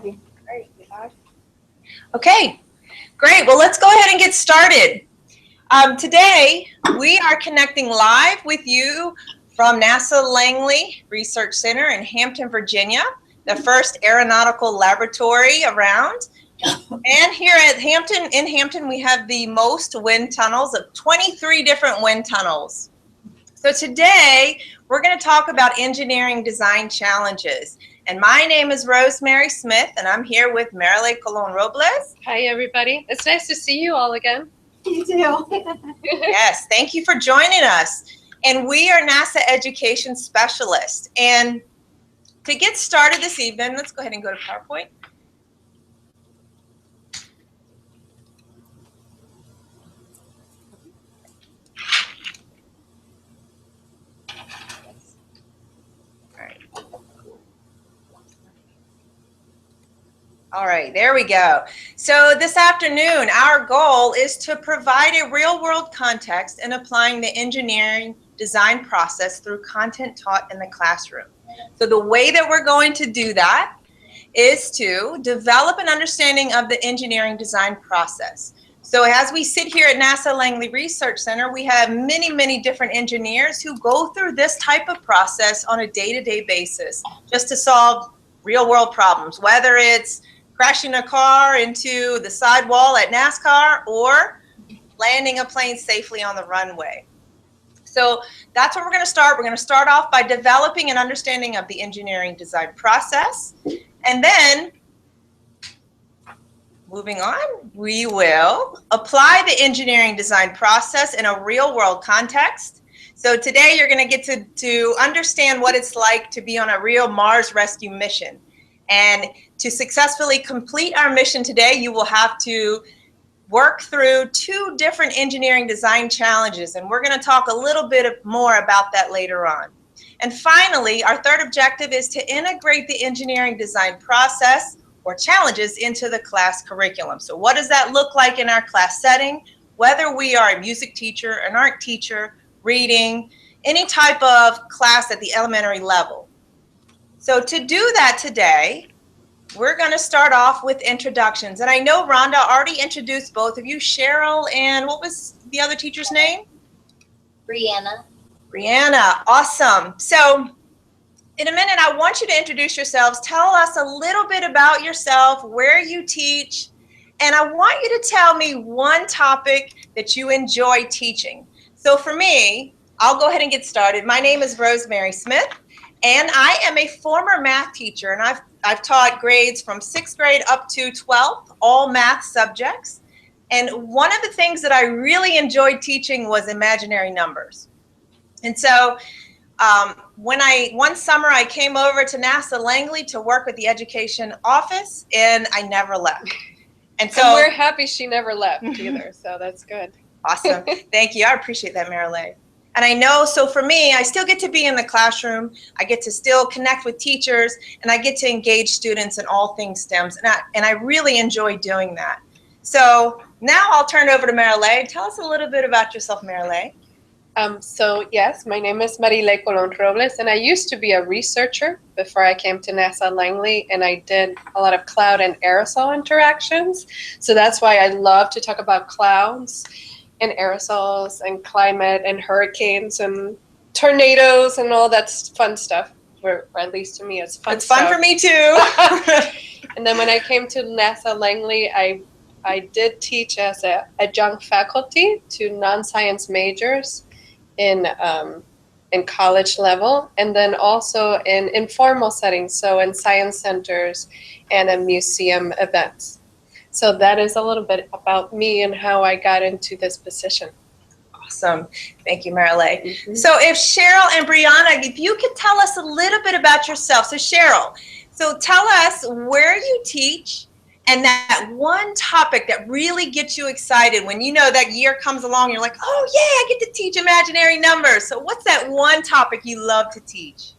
Great. Okay, great. Well, let's go ahead and get started. Today, we are connecting live with you from NASA Langley Research Center in Hampton, Virginia, the first aeronautical laboratory around. And here at Hampton, we have the most wind tunnels of 23 different wind tunnels. So today, we're going to talk about engineering design challenges. And my name is Rosemary Smith, and I'm here with Marilyn Colon Robles. Hi, everybody. It's nice to see you all again. You too. Yes, thank you for joining us. And we are NASA education specialists. And to get started this evening, let's go ahead and go to PowerPoint. All right, there we go. So this afternoon, our goal is to provide a real-world context in applying the engineering design process through content taught in the classroom. So the way that we're going to do that is to develop an understanding of the engineering design process. So as we sit here at NASA Langley Research Center, we have many, many different engineers who go through this type of process on a day-to-day basis just to solve real-world problems, whether it's crashing a car into the sidewall at NASCAR or landing a plane safely on the runway. So that's where we're going to start. We're going to start off by developing an understanding of the engineering design process. And then, moving on, we will apply the engineering design process in a real-world context. So today you're going to get to understand what it's like to be on a real Mars rescue mission. And to successfully complete our mission today, you will have to work through 2 different engineering design challenges, and we're going to talk a little bit more about that later on. And finally, our third objective is to integrate the engineering design process or challenges into the class curriculum. So what does that look like in our class setting? Whether we are a music teacher, an art teacher, reading, any type of class at the elementary level. So to do that today, we're going to start off with introductions. And I know Rhonda already introduced both of you, Cheryl and what was the other teacher's name? Brianna. Brianna, awesome. So in a minute, I want you to introduce yourselves. Tell us a little bit about yourself, where you teach, and I want you to tell me one topic that you enjoy teaching. So for me, I'll go ahead and get started. My name is Rosemary Smith. And I am a former math teacher, and I've taught grades from 6th grade up to 12th, all math subjects. And one of the things that I really enjoyed teaching was imaginary numbers. And so one summer I came over to NASA Langley to work with the education office, and I never left. And so we're happy she never left either, so that's good. Awesome. Thank you. I appreciate that, Marilyn. And I know, so for me, I still get to be in the classroom. I get to still connect with teachers, and I get to engage students in all things STEMs. And I really enjoy doing that. So now I'll turn it over to Marilyn. Tell us a little bit about yourself, Marilyn. So yes, my name is Marilyn Colon Robles, and I used to be a researcher before I came to NASA Langley, and I did a lot of cloud and aerosol interactions. So that's why I love to talk about clouds and aerosols and climate and hurricanes and tornadoes and all that fun stuff, or at least to me it's fun. It's fun for me too. And then when I came to NASA Langley, I did teach as an adjunct faculty to non-science majors in college level, and then also in informal settings, so in science centers and in museum events. So that is a little bit about me and how I got into this position. Awesome. Thank you, Marilyn. Mm-hmm. So if Cheryl and Brianna, if you could tell us a little bit about yourself. So Cheryl, so tell us where you teach and that one topic that really gets you excited when you know that year comes along, you're like, oh yeah, I get to teach imaginary numbers. So what's that one topic you love to teach?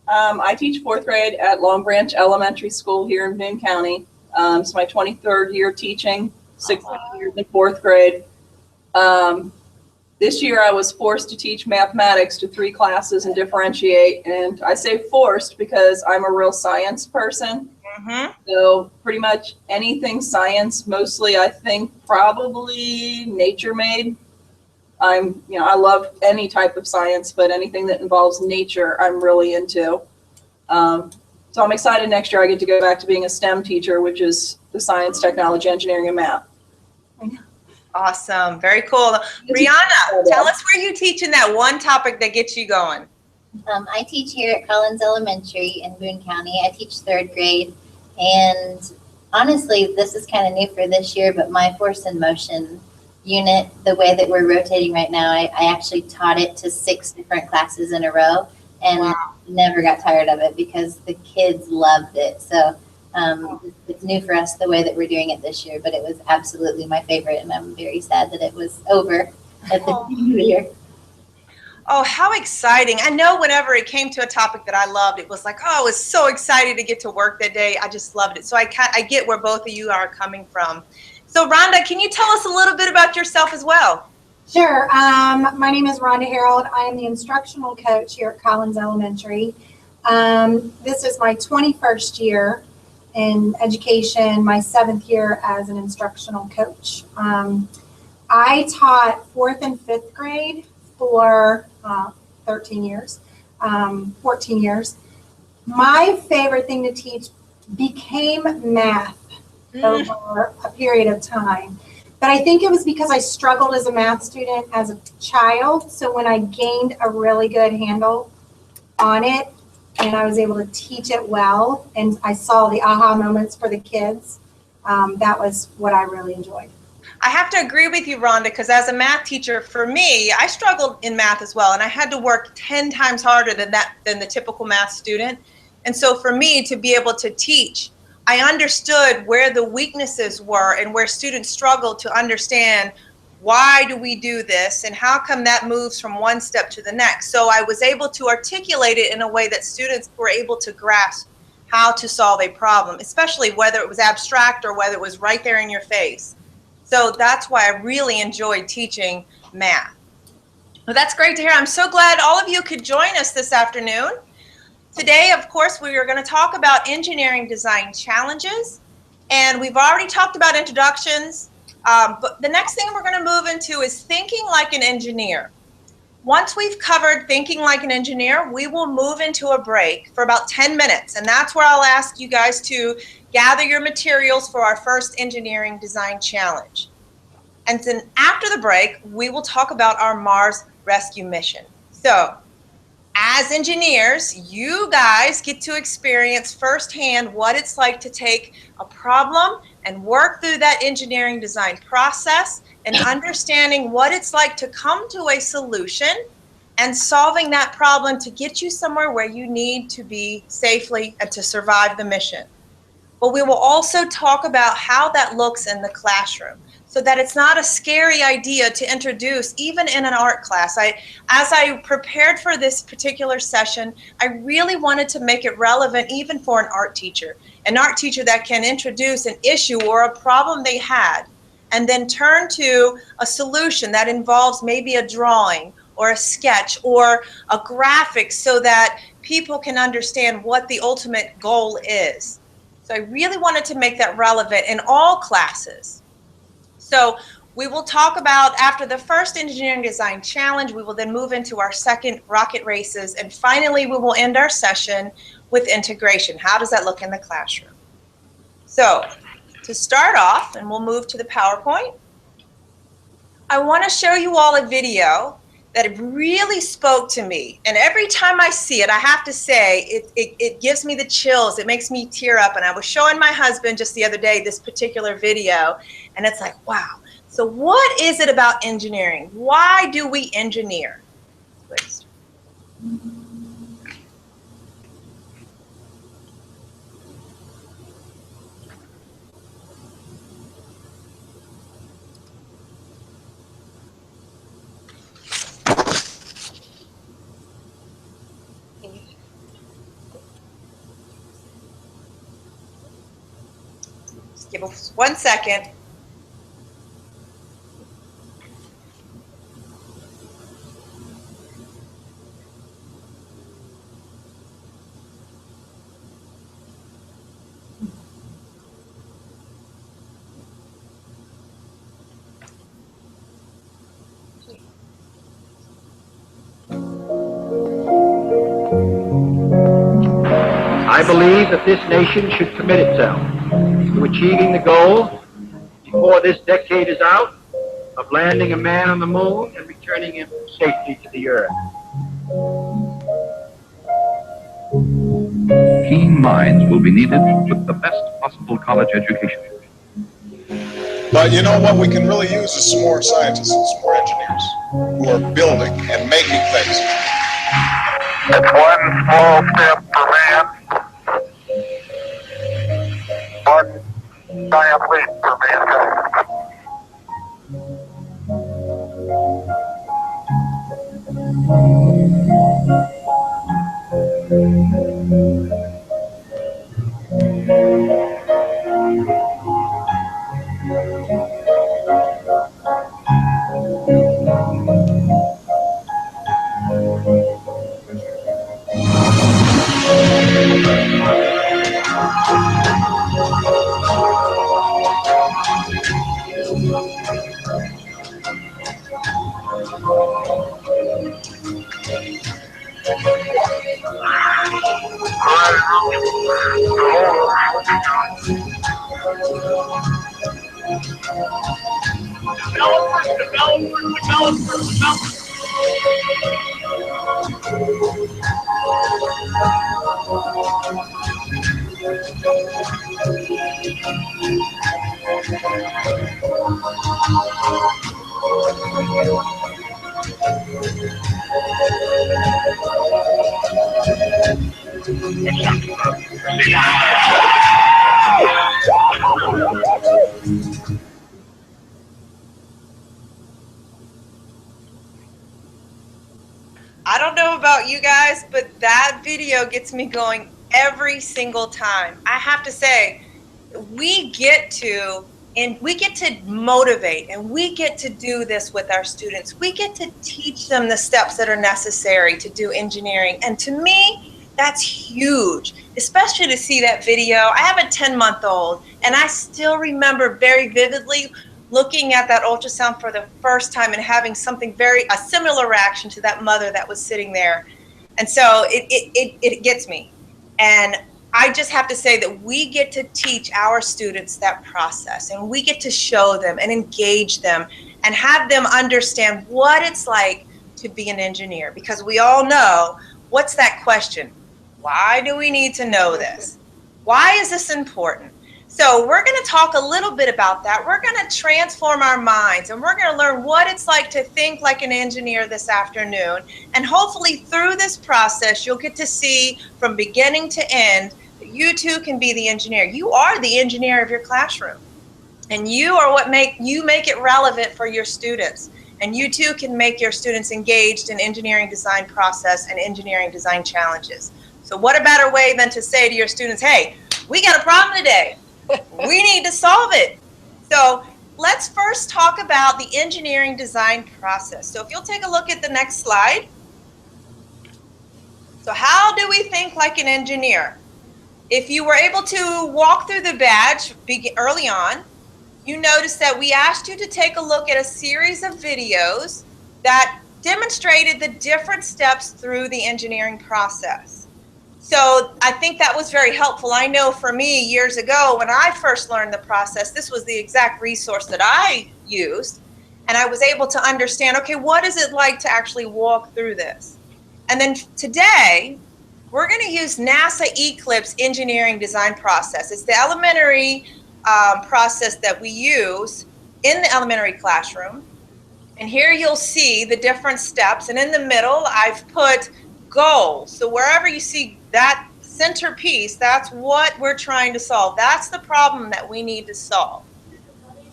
I teach 4th grade at Long Branch Elementary School here in Boone County. It's my 23rd year teaching, 6 years in 4th grade. This year I was forced to teach mathematics to 3 classes and differentiate. And I say forced because I'm a real science person. So pretty much anything science, mostly I think probably nature made. I love any type of science, but anything that involves nature, I'm really into. So I'm excited next year I get to go back to being a STEM teacher, which is the science, technology, engineering, and math. Awesome. Very cool. Brianna, tell us where you teach in that one topic that gets you going. I teach here at Collins Elementary in Boone County. I teach third grade. And honestly, this is kind of new for this year, but my force in motion unit, the way that we're rotating right now, I actually taught it to 6 different classes in a row and never got tired of it because the kids loved it. So it's new for us the way that we're doing it this year, but it was absolutely my favorite, and I'm very sad that it was over at the end of the year. Oh, how exciting. I know whenever it came to a topic that I loved, it was like, oh, I was so excited to get to work that day. I just loved it. So I get where both of you are coming from. So Rhonda, can you tell us a little bit about yourself as well? Sure. My name is Rhonda Harold. I am the instructional coach here at Collins Elementary. This is my 21st year in education, my 7th year as an instructional coach. I taught 4th and 5th grade for 13 years, 14 years. My favorite thing to teach became math over a period of time. But I think it was because I struggled as a math student as a child. So when I gained a really good handle on it and I was able to teach it well and I saw the aha moments for the kids, that was what I really enjoyed. I have to agree with you, Rhonda, because as a math teacher, for me, I struggled in math as well, and I had to work 10 times harder than the typical math student. And so for me to be able to teach, I understood where the weaknesses were and where students struggled to understand why do we do this and how come that moves from one step to the next. So I was able to articulate it in a way that students were able to grasp how to solve a problem, especially whether it was abstract or whether it was right there in your face. So that's why I really enjoyed teaching math. Well, that's great to hear. I'm so glad all of you could join us this afternoon. Today, of course, we are going to talk about engineering design challenges. And we've already talked about introductions. But the next thing we're going to move into is thinking like an engineer. Once we've covered thinking like an engineer, we will move into a break for about 10 minutes. And that's where I'll ask you guys to gather your materials for our first engineering design challenge. And then after the break, we will talk about our Mars rescue mission. So as engineers, you guys get to experience firsthand what it's like to take a problem and work through that engineering design process and understanding what it's like to come to a solution and solving that problem to get you somewhere where you need to be safely and to survive the mission. But we will also talk about how that looks in the classroom so that it's not a scary idea to introduce even in an art class. As I prepared for this particular session, I really wanted to make it relevant even for an art teacher that can introduce an issue or a problem they had and then turn to a solution that involves maybe a drawing or a sketch or a graphic so that people can understand what the ultimate goal is. So I really wanted to make that relevant in all classes. So we will talk about, after the first engineering design challenge, we will then move into our second rocket races. And finally, we will end our session with integration. How does that look in the classroom? So to start off, and we'll move to the PowerPoint, I want to show you all a video that really spoke to me. And every time I see it, I have to say, it gives me the chills. It makes me tear up. And I was showing my husband just the other day this particular video, and it's like, wow. So what is it about engineering? Why do we engineer? Please. Just give us 1 second. I believe that this nation should commit itself to achieving the goal before this decade is out of landing a man on the moon and returning him safely to the earth. Keen minds will be needed with the best possible college education. But you know what we can really use is some more scientists and some more engineers who are building and making things. It's one small step for man, one giant leap for mankind. I don't know about you guys, but that video gets me going every single time. I have to say, we get to motivate, and we get to do this with our students. We get to teach them the steps that are necessary to do engineering. And to me, that's huge, especially to see that video. I have a 10-month-old, and I still remember very vividly looking at that ultrasound for the first time and having a similar reaction to that mother that was sitting there. And so it gets me. And I just have to say that we get to teach our students that process, and we get to show them and engage them and have them understand what it's like to be an engineer. Because we all know, what's that question? Why do we need to know this? Why is this important? So we're going to talk a little bit about that. We're going to transform our minds, and we're going to learn what it's like to think like an engineer this afternoon. And hopefully through this process, you'll get to see from beginning to end that you too can be the engineer. You are the engineer of your classroom, and you are what make it relevant for your students. And you too can make your students engaged in engineering design process and engineering design challenges. So what a better way than to say to your students, hey, we got a problem today. We need to solve it. So let's first talk about the engineering design process. So if you'll take a look at the next slide. So how do we think like an engineer? If you were able to walk through the badge early on, you noticed that we asked you to take a look at a series of videos that demonstrated the different steps through the engineering process. So I think that was very helpful. I know for me, years ago, when I first learned the process, this was the exact resource that I used. And I was able to understand, okay, what is it like to actually walk through this? And then today, we're going to use NASA Eclipse engineering design process. It's the elementary process that we use in the elementary classroom. And here you'll see the different steps. And in the middle, I've put goals. So wherever you see that centerpiece, that's what we're trying to solve. That's the problem that we need to solve.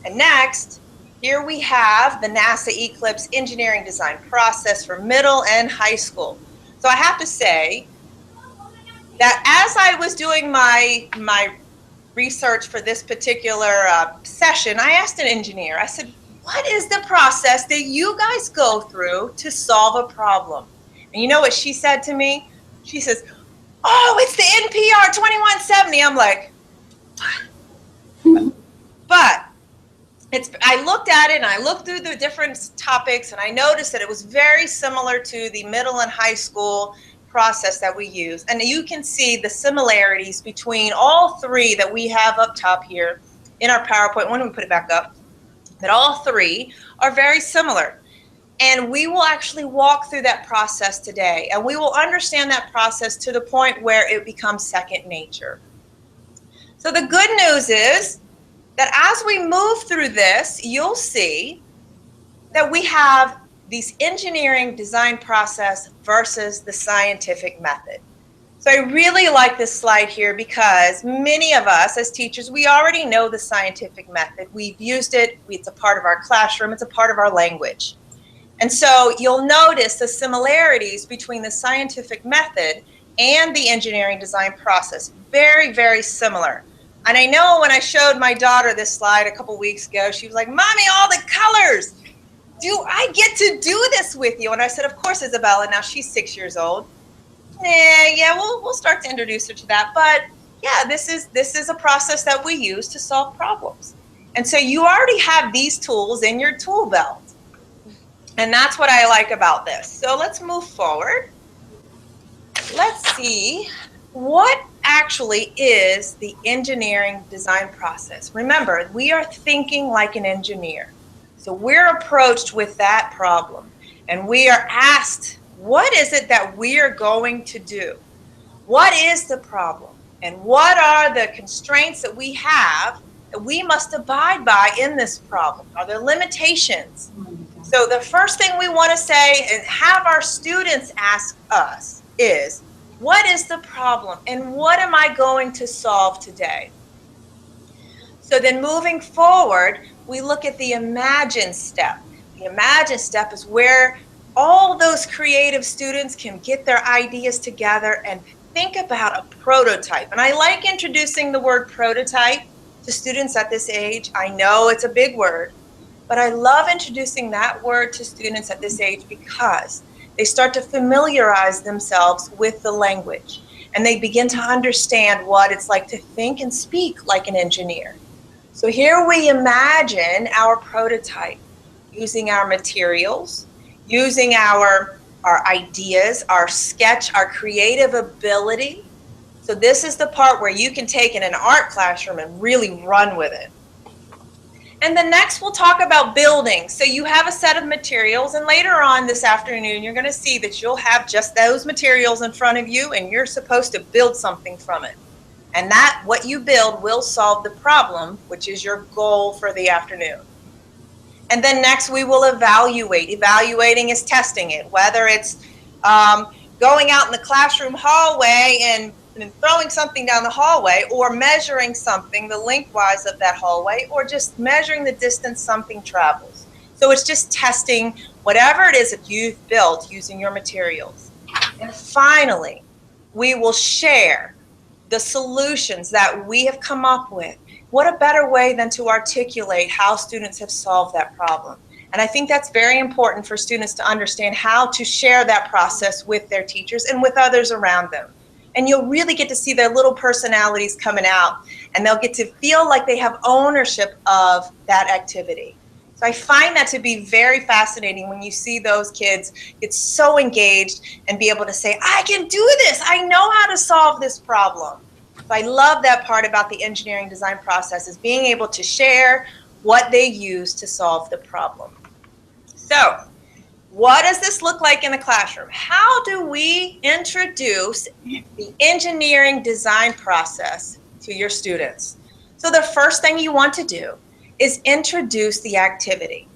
And next, here we have the NASA Eclipse engineering design process for middle and high school. So I have to say that as I was doing my research for this particular session, I asked an engineer, I said, what is the process that you guys go through to solve a problem? And you know what she said to me? She says, oh, it's the NPR 2170. I'm like, what? But I looked at it, and I looked through the different topics, and I noticed that it was very similar to the middle and high school process that we use. And you can see the similarities between all three that we have up top here in our PowerPoint. When we put it back up, that all three are very similar. And we will actually walk through that process today. And we will understand that process to the point where it becomes second nature. So the good news is that as we move through this, you'll see that we have these engineering design process versus the scientific method. So I really like this slide here because many of us as teachers, we already know the scientific method. We've used it. It's a part of our classroom. It's a part of our language. And so you'll notice the similarities between the scientific method and the engineering design process. Very, very similar. And I know when I showed my daughter this slide a couple weeks ago, she was like, "Mommy, all the colors. Do I get to do this with you?" And I said, "Of course, Isabella." Now she's 6 years old. Yeah, we'll start to introduce her to that. But yeah, this is a process that we use to solve problems. And so you already have these tools in your tool belt. And that's what I like about this. So let's move forward. Let's see what actually is the engineering design process. Remember, we are thinking like an engineer. So we're approached with that problem. And we are asked, what is it that we are going to do? What is the problem? And what are the constraints that we have that we must abide by in this problem? Are there limitations? So the first thing we want to say and have our students ask us is, what is the problem and what am I going to solve today? So then moving forward, we look at the imagine step. The imagine step is where all those creative students can get their ideas together and think about a prototype. And I like introducing the word prototype to students at this age. I know it's a big word, but I love introducing that word to students at this age because they start to familiarize themselves with the language and they begin to understand what it's like to think and speak like an engineer. So here we imagine our prototype using our materials, using our ideas, our sketch, our creative ability. So this is the part where you can take in an art classroom and really run with it. And then next we'll talk about building. So you have a set of materials and later on this afternoon you're going to see that you'll have just those materials in front of you and you're supposed to build something from it. And that what you build will solve the problem, which is your goal for the afternoon. And then next we will evaluate. Evaluating is testing it, whether it's going out in the classroom hallway and throwing something down the hallway or measuring something the lengthwise of that hallway or just measuring the distance something travels. So it's just testing whatever it is that you've built using your materials. And finally, we will share the solutions that we have come up with. What a better way than to articulate how students have solved that problem. And I think that's very important for students to understand how to share that process with their teachers and with others around them. And you'll really get to see their little personalities coming out and they'll get to feel like they have ownership of that activity. So I find that to be very fascinating when you see those kids get so engaged and be able to say, I can do this. I know how to solve this problem. So I love that part about the engineering design process is being able to share what they use to solve the problem. So what does this look like in the classroom? How do we introduce the engineering design process to your students? So the first thing you want to do is introduce the activity.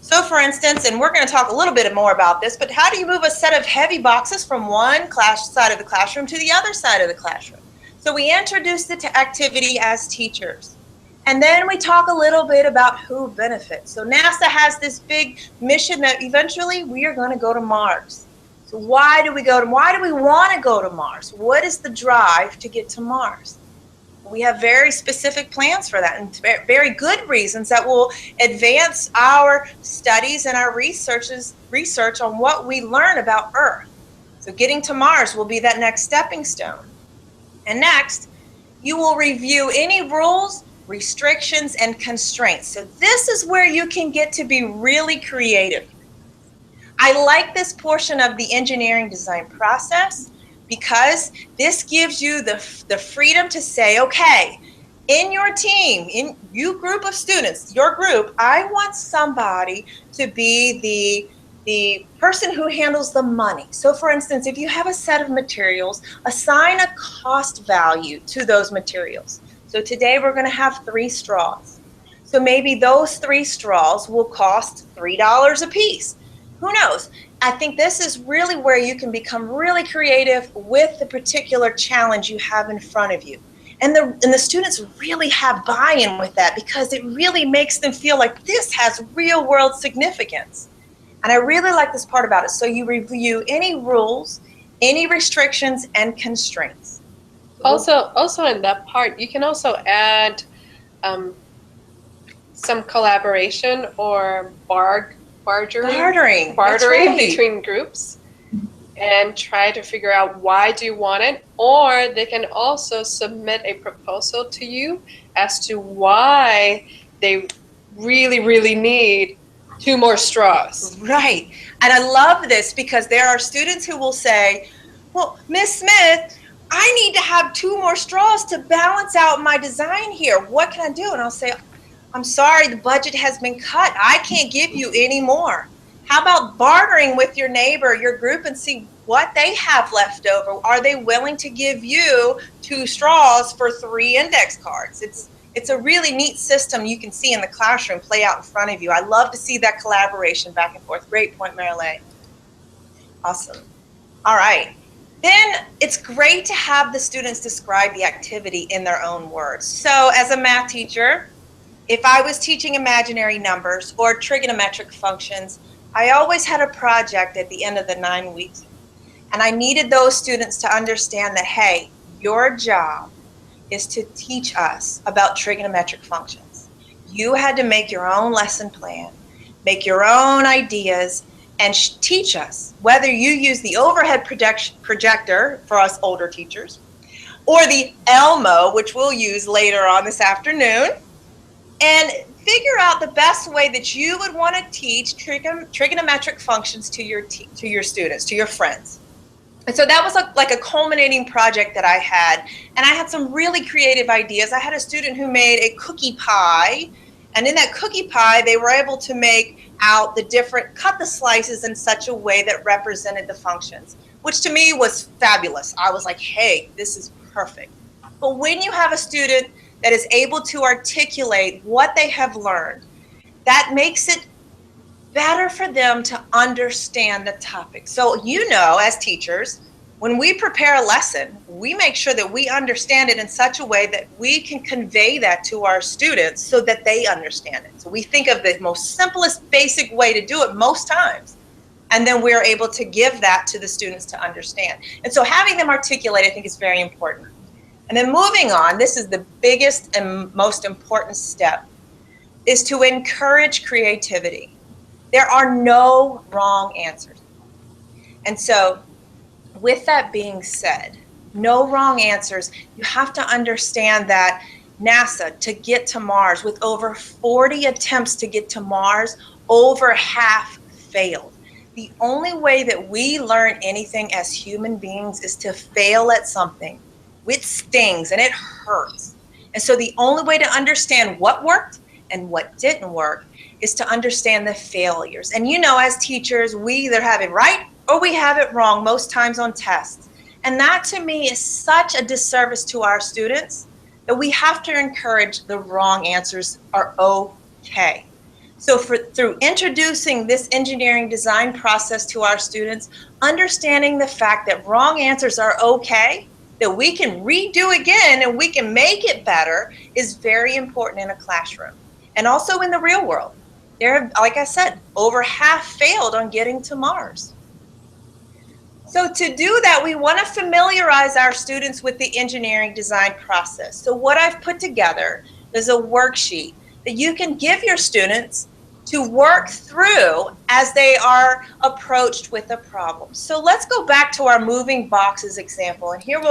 So for instance, and we're going to talk a little bit more about this, but how do you move a set of heavy boxes from one side of the classroom to the other side of the classroom? So we introduce the activity as teachers. And then we talk a little bit about who benefits. So NASA has this big mission that eventually we are going to go to Mars. So why do we want to go to Mars? What is the drive to get to Mars? We have very specific plans for that and very good reasons that will advance our studies and our research on what we learn about Earth. So getting to Mars will be that next stepping stone. And next, you will review any rules, restrictions, and constraints. So this is where you can get to be really creative. I like this portion of the engineering design process because this gives you the freedom to say, okay, in your team, in you group of students, your group, I want somebody to be the person who handles the money. So for instance, if you have a set of materials, assign a cost value to those materials. So today we're going to have 3 straws. So maybe those 3 straws will cost $3 a piece. Who knows? I think this is really where you can become really creative with the particular challenge you have in front of you. And the students really have buy-in with that because it really makes them feel like this has real world significance. And I really like this part about it. So you review any rules, any restrictions, and constraints. Also in that part, you can also add some collaboration or bartering right. between groups, and try to figure out why do you want it. Or they can also submit a proposal to you as to why they really, really need 2 more straws. Right. And I love this because there are students who will say, well, Miss Smith, I need to have 2 more straws to balance out my design here. What can I do? And I'll say, I'm sorry, the budget has been cut. I can't give you any more. How about bartering with your neighbor, your group, and see what they have left over? Are they willing to give you 2 straws for 3 index cards? It's a really neat system you can see in the classroom play out in front of you. I love to see that collaboration back and forth. Great point, Marilyn. Awesome. All right. Then it's great to have the students describe the activity in their own words. So as a math teacher, if I was teaching imaginary numbers or trigonometric functions, I always had a project at the end of the 9 weeks. And I needed those students to understand that, hey, your job is to teach us about trigonometric functions. You had to make your own lesson plan, make your own ideas, and teach us, whether you use the overhead projector for us older teachers, or the Elmo, which we'll use later on this afternoon, and figure out the best way that you would want to teach trigonometric functions to your students, to your friends. And so that was like a culminating project that I had. And I had some really creative ideas. I had a student who made a cookie pie. And in that cookie pie, they were able to make out cut the slices in such a way that represented the functions, which to me was fabulous. I was like, hey, this is perfect. But when you have a student that is able to articulate what they have learned, that makes it better for them to understand the topic. So, as teachers, when we prepare a lesson, we make sure that we understand it in such a way that we can convey that to our students so that they understand it. So we think of the most simplest, basic way to do it most times. And then we're able to give that to the students to understand. And so having them articulate, I think, is very important. And then moving on, this is the biggest and most important step, is to encourage creativity. There are no wrong answers. And so with that being said, no wrong answers. You have to understand that NASA, to get to Mars, with over 40 attempts to get to Mars, over half failed. The only way that we learn anything as human beings is to fail at something. It stings and it hurts. And so the only way to understand what worked and what didn't work is to understand the failures. And as teachers, we either have it right or we have it wrong most times on tests. And that to me is such a disservice to our students that we have to encourage the wrong answers are okay. So through introducing this engineering design process to our students, understanding the fact that wrong answers are okay, that we can redo again and we can make it better, is very important in a classroom. And also in the real world. There have, like I said, over half failed on getting to Mars. So to do that, we want to familiarize our students with the engineering design process. So what I've put together is a worksheet that you can give your students to work through as they are approached with a problem. So let's go back to our moving boxes example. And here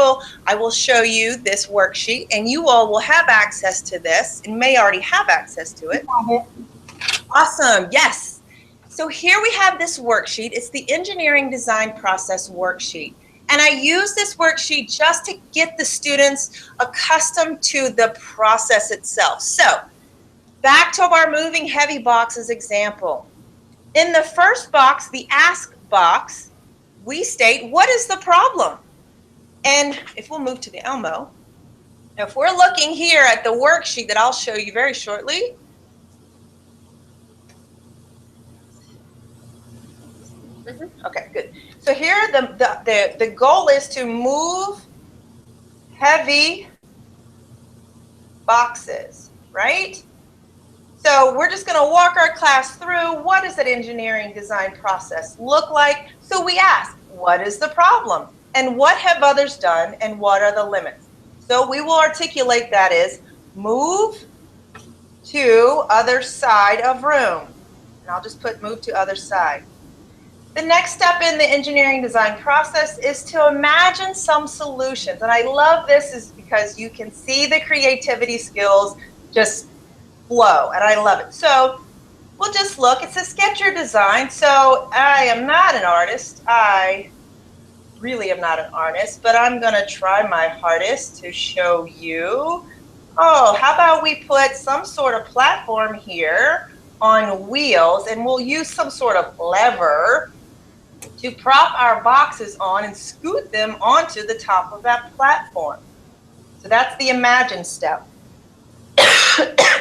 I will show you this worksheet, and you all will have access to this and may already have access to it. Awesome, yes. So here we have this worksheet. It's the engineering design process worksheet. And I use this worksheet just to get the students accustomed to the process itself. So back to our moving heavy boxes example. In the first box, the ask box, we state, what is the problem? And if we'll move to the Elmo, if we're looking here at the worksheet that I'll show you very shortly, okay, good. So here the goal is to move heavy boxes, right? So we're just going to walk our class through what does that engineering design process look like. So we ask, what is the problem? And what have others done? And what are the limits? So we will articulate that is move to other side of room. And I'll just put move to other side. The next step in the engineering design process is to imagine some solutions. And I love this is because you can see the creativity skills just flow, and I love it. So we'll just look. It says sketch your design. So I am not an artist. I really am not an artist, but I'm going to try my hardest to show you. Oh, how about we put some sort of platform here on wheels, and we'll use some sort of lever to prop our boxes on and scoot them onto the top of that platform. So that's the imagine step.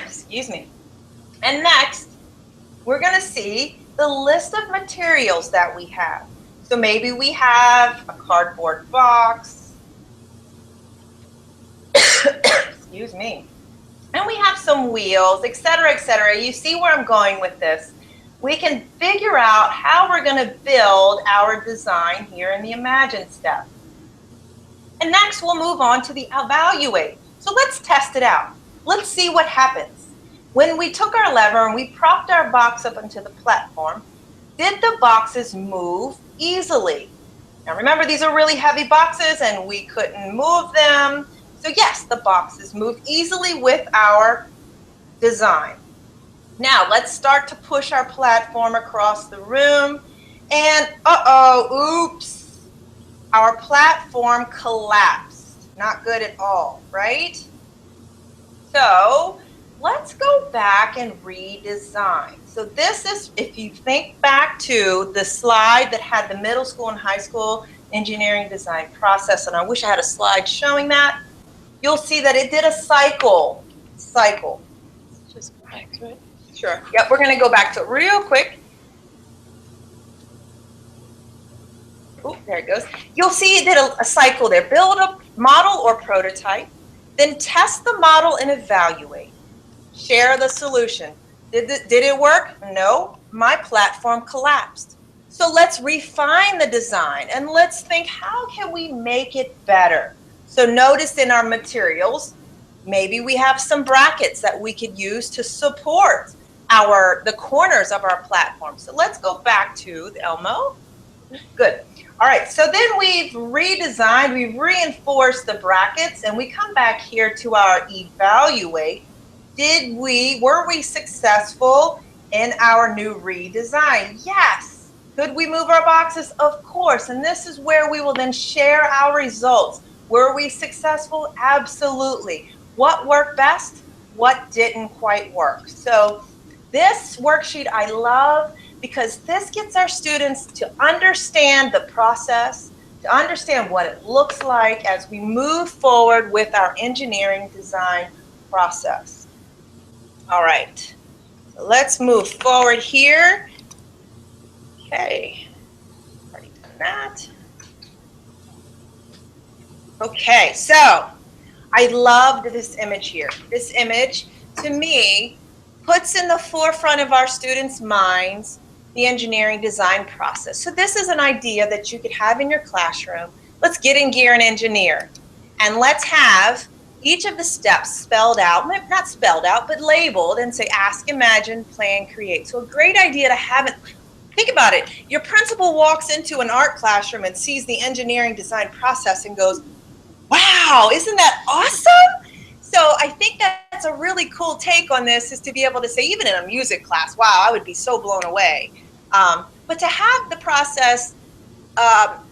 Excuse me. And next, we're going to see the list of materials that we have. So maybe we have a cardboard box. Excuse me. And we have some wheels, etc., etc. You see where I'm going with this. We can figure out how we're going to build our design here in the imagine step. And next, we'll move on to the evaluate. So let's test it out. Let's see what happens. When we took our lever and we propped our box up onto the platform, did the boxes move easily? Now remember, these are really heavy boxes and we couldn't move them. So yes, the boxes moved easily with our design. Now let's start to push our platform across the room. And oops, our platform collapsed. Not good at all, right? So let's go back and redesign. So this is, if you think back to the slide that had the middle school and high school engineering design process, and I wish I had a slide showing that, you'll see that it did a cycle. Just go back to it. Sure. Yep, we're going to go back to it real quick. Oh, there it goes. You'll see it did a cycle there. Build a model or prototype, then test the model and evaluate. Share the solution. Did it work? No, my platform collapsed. So let's refine the design and let's think, how can we make it better? So notice in our materials, maybe we have some brackets that we could use to support the corners of our platform. So let's go back to the Elmo. Good. All right, so then we've redesigned, we've reinforced the brackets, and we come back here to our evaluate. Were we successful in our new redesign? Yes. Could we move our boxes? Of course. And this is where we will then share our results. Were we successful? Absolutely. What worked best? What didn't quite work? So this worksheet I love because this gets our students to understand the process, to understand what it looks like as we move forward with our engineering design process. All right, so let's move forward here. Okay, already done that. Okay, so I loved this image here. This image, to me, puts in the forefront of our students' minds the engineering design process. So this is an idea that you could have in your classroom. Let's get in gear and engineer. And let's have each of the steps spelled out, not spelled out, but labeled and say ask, imagine, plan, create. So a great idea to have it. Think about it. Your principal walks into an art classroom and sees the engineering design process and goes, wow, isn't that awesome? So I think that's a really cool take on this, is to be able to say, even in a music class, wow, I would be so blown away. But to have the process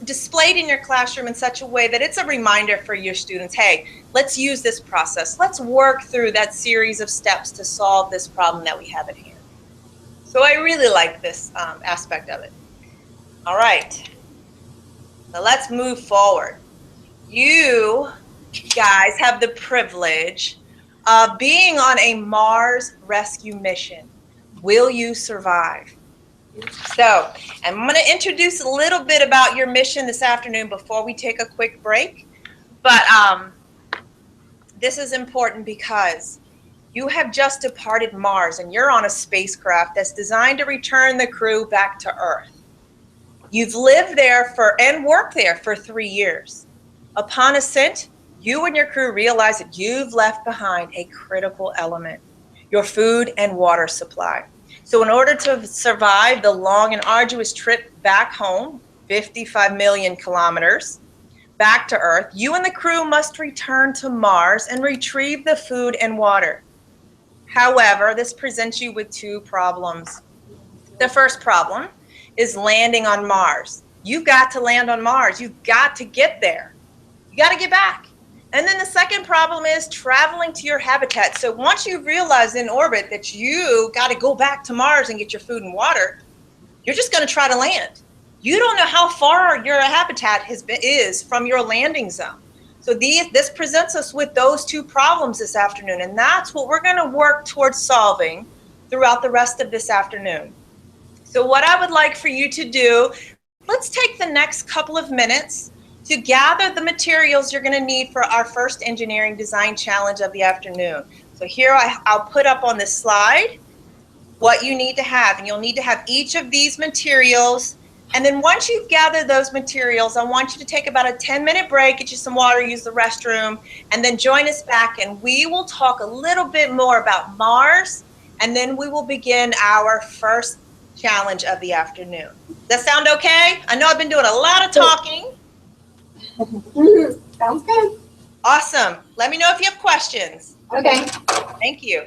displayed in your classroom in such a way that it's a reminder for your students, hey, let's use this process. Let's work through that series of steps to solve this problem that we have at hand. So I really like this aspect of it. All right, so let's move forward. You guys have the privilege of being on a Mars rescue mission. Will you survive? So I'm going to introduce a little bit about your mission this afternoon before we take a quick break. But this is important because you have just departed Mars and you're on a spacecraft that's designed to return the crew back to Earth. You've lived there and worked there for 3 years. Upon ascent, you and your crew realize that you've left behind a critical element, your food and water supply. So in order to survive the long and arduous trip back home, 55 million kilometers, back to Earth, you and the crew must return to Mars and retrieve the food and water. However, this presents you with 2 problems. The first problem is landing on Mars. You've got to land on Mars. You've got to get there. You got to get back. And then the second problem is traveling to your habitat. So once you realize in orbit that you got to go back to Mars and get your food and water, you're just going to try to land. You don't know how far your habitat is from your landing zone. So this presents us with those 2 problems this afternoon, and that's what we're going to work towards solving throughout the rest of this afternoon. So what I would like for you to do, let's take the next couple of minutes to gather the materials you're going to need for our first engineering design challenge of the afternoon. So here I'll put up on this slide what you need to have, and you'll need to have each of these materials. And then once you've gathered those materials, I want you to take about a 10-minute break, get you some water, use the restroom, and then join us back, and we will talk a little bit more about Mars, and then we will begin our first challenge of the afternoon. Does that sound okay? I know I've been doing a lot of talking. Sounds good. Awesome. Let me know if you have questions. Okay. Thank you.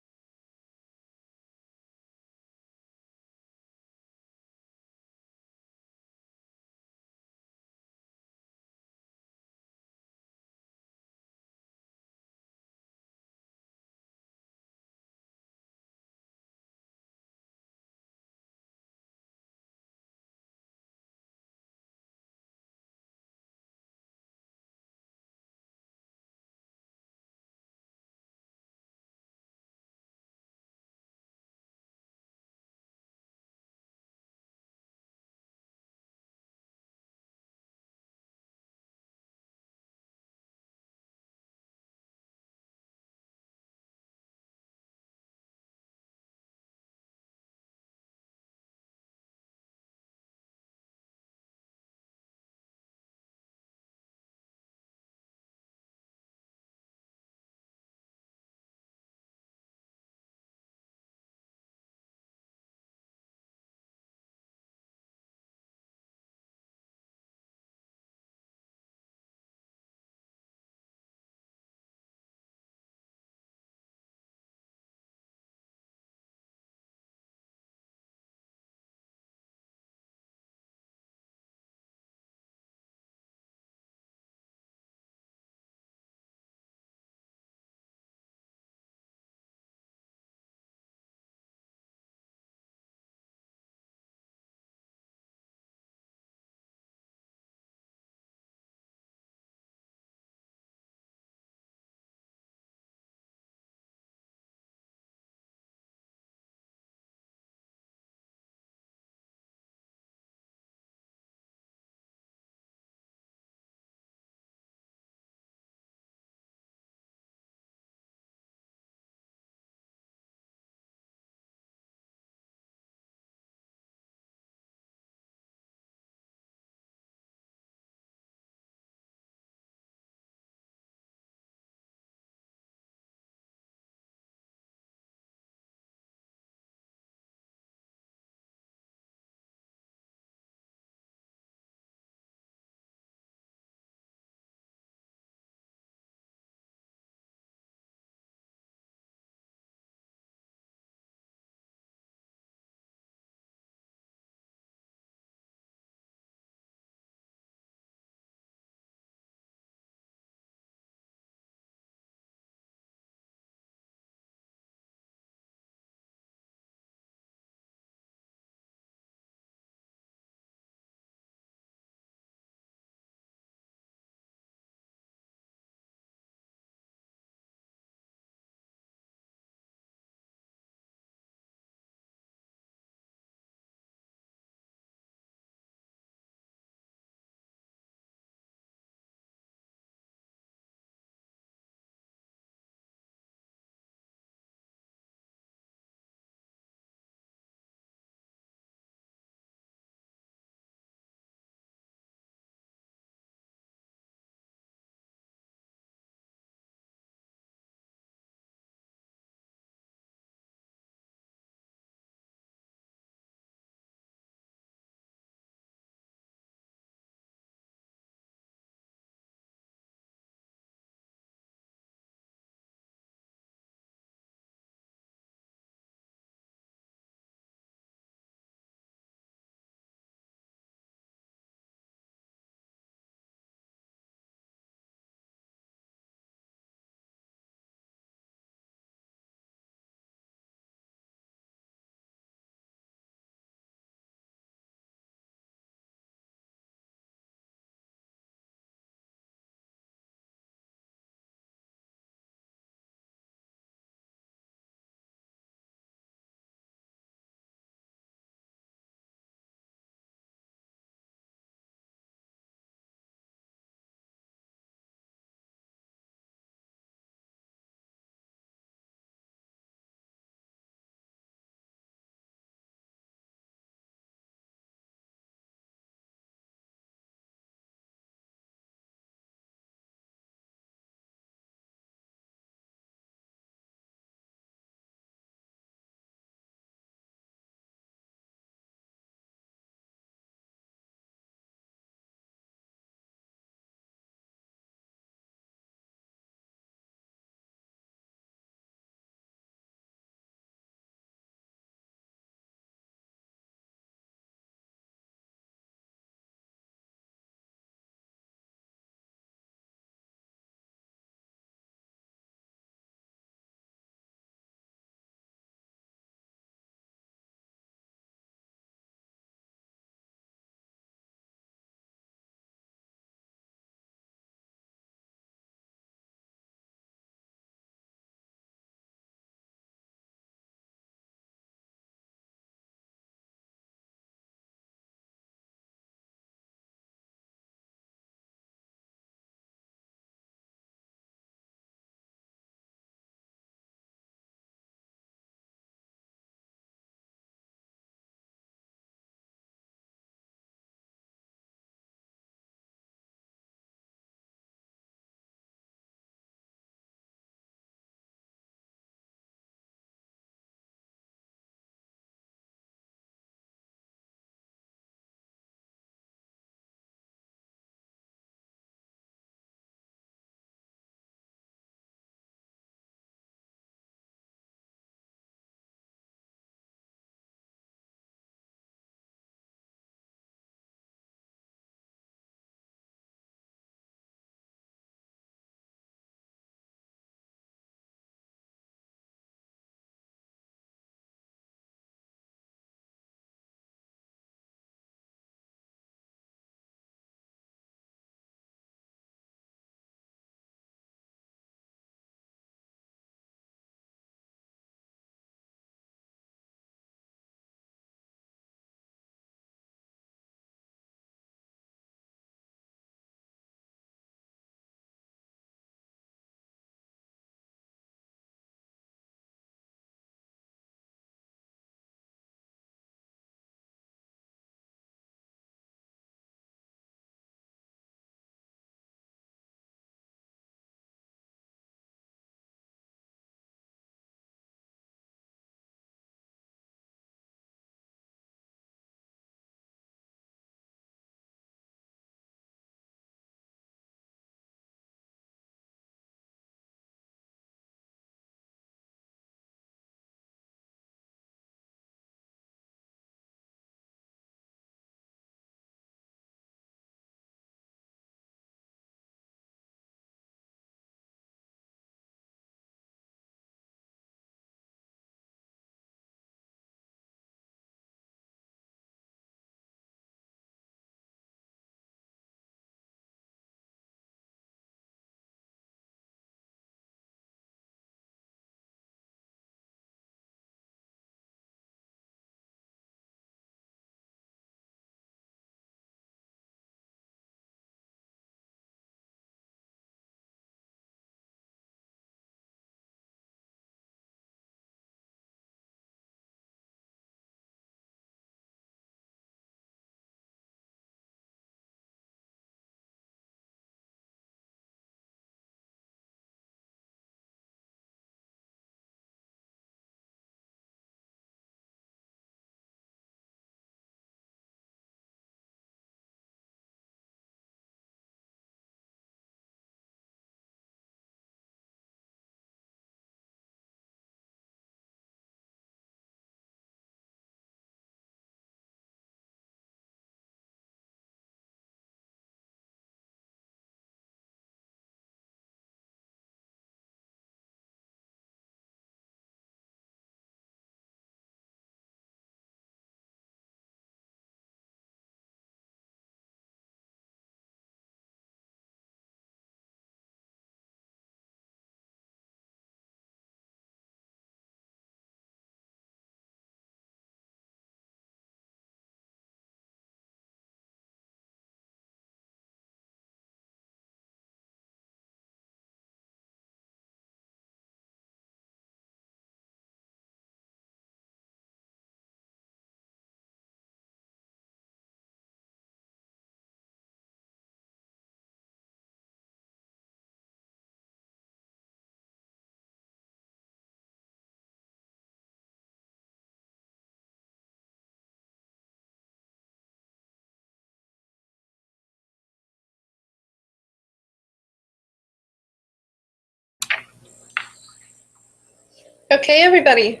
Okay, everybody.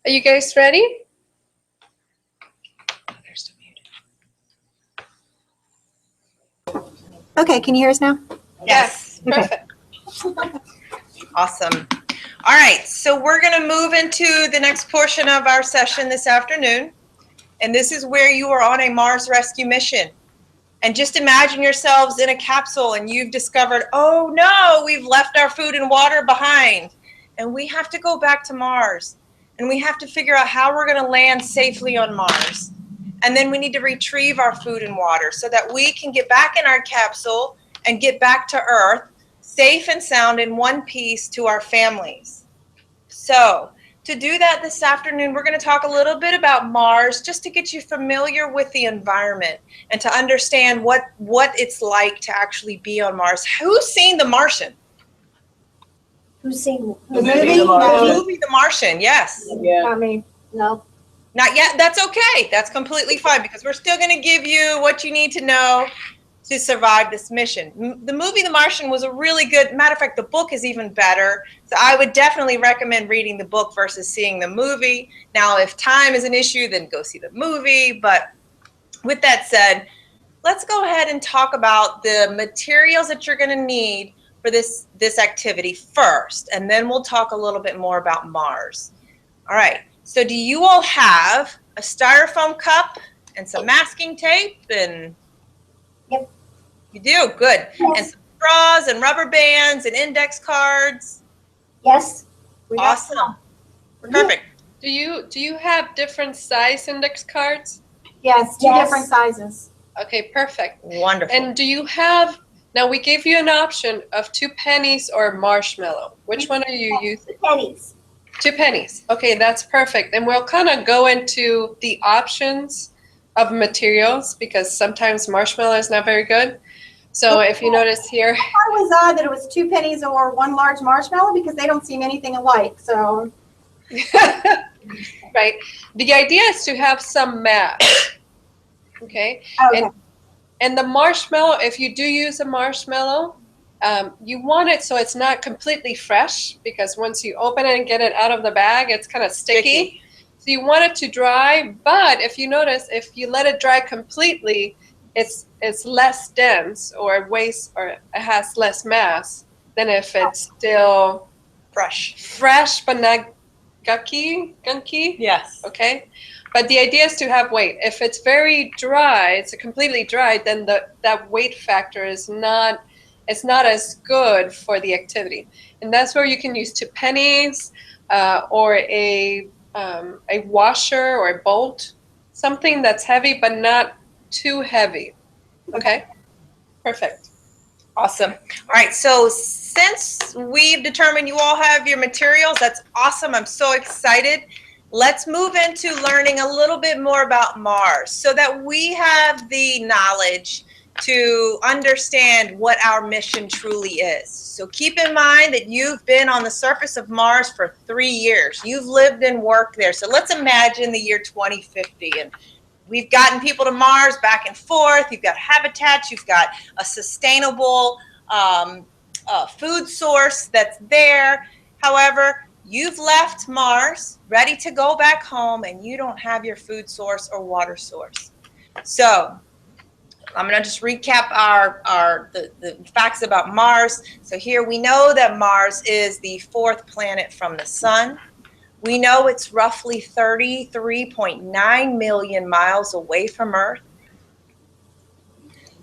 Are you guys ready? They're still muted. Okay, can you hear us now? Yes, perfect. Awesome. All right, so we're going to move into the next portion of our session this afternoon. And this is where you are on a Mars rescue mission. And just imagine yourselves in a capsule and you've discovered, oh no, we've left our food and water behind. And we have to go back to Mars. And we have to figure out how we're going to land safely on Mars. And then we need to retrieve our food and water so that we can get back in our capsule and get back to Earth, safe and sound in one piece to our families. So, to do that this afternoon, we're going to talk a little bit about Mars just to get you familiar with the environment and to understand what it's like to actually be on Mars. Who's seen The Martian? Who's seen The the movie, movie? The Martian. The movie The Martian, yes. Yeah. I mean, no. Not yet. That's okay. That's completely fine because we're still going to give you what you need to know to survive this mission. The movie The Martian was a really good, matter of fact, the book is even better. So I would definitely recommend reading the book versus seeing the movie. Now, if time is an issue, then go see the movie. But with that said, let's go ahead and talk about the materials that you're going to need for this activity first. And then we'll talk a little bit more about Mars. All right. So do you all have a styrofoam cup and some masking tape and... Yep. You do? Good. Yes. And some straws and rubber bands and index cards. Yes. We got Awesome. some. Perfect. Do you have different size index cards? Yes, two Yes. different sizes. Okay, perfect. Wonderful. And do you have, now we gave you an option of 2 pennies or marshmallow. Which one are you using? Pennies. 2 pennies. Okay, that's perfect. And we'll kind of go into the options of materials because sometimes marshmallow is not very good. So if you notice here, I was odd that it was 2 pennies or 1 large marshmallow because they don't seem anything alike. So right, the idea is to have some mass. Okay. okay. And the marshmallow, if you do use a marshmallow, you want it so it's not completely fresh because once you open it and get it out of the bag, it's kind of sticky. So you want it to dry, but if you notice, if you let it dry completely, it's less dense or it has less mass than if it's still fresh but not gunky. Yes. Okay. But the idea is to have weight. If it's very dry, it's completely dry, then that weight factor is not as good for the activity. And that's where you can use 2 pennies or a washer or a bolt, something that's heavy but not too heavy. Okay? Perfect. Awesome. All right. So since we've determined you all have your materials, that's awesome. I'm so excited. Let's move into learning a little bit more about Mars so that we have the knowledge to understand what our mission truly is. So keep in mind that you've been on the surface of Mars for 3 years. You've lived and worked there. So let's imagine the year 2050 and we've gotten people to Mars back and forth. You've got habitats. You've got a sustainable food source that's there. However, you've left Mars ready to go back home and you don't have your food source or water source. So I'm going to just recap the facts about Mars. So here we know that Mars is the 4th planet from the sun. We know it's roughly 33.9 million miles away from Earth.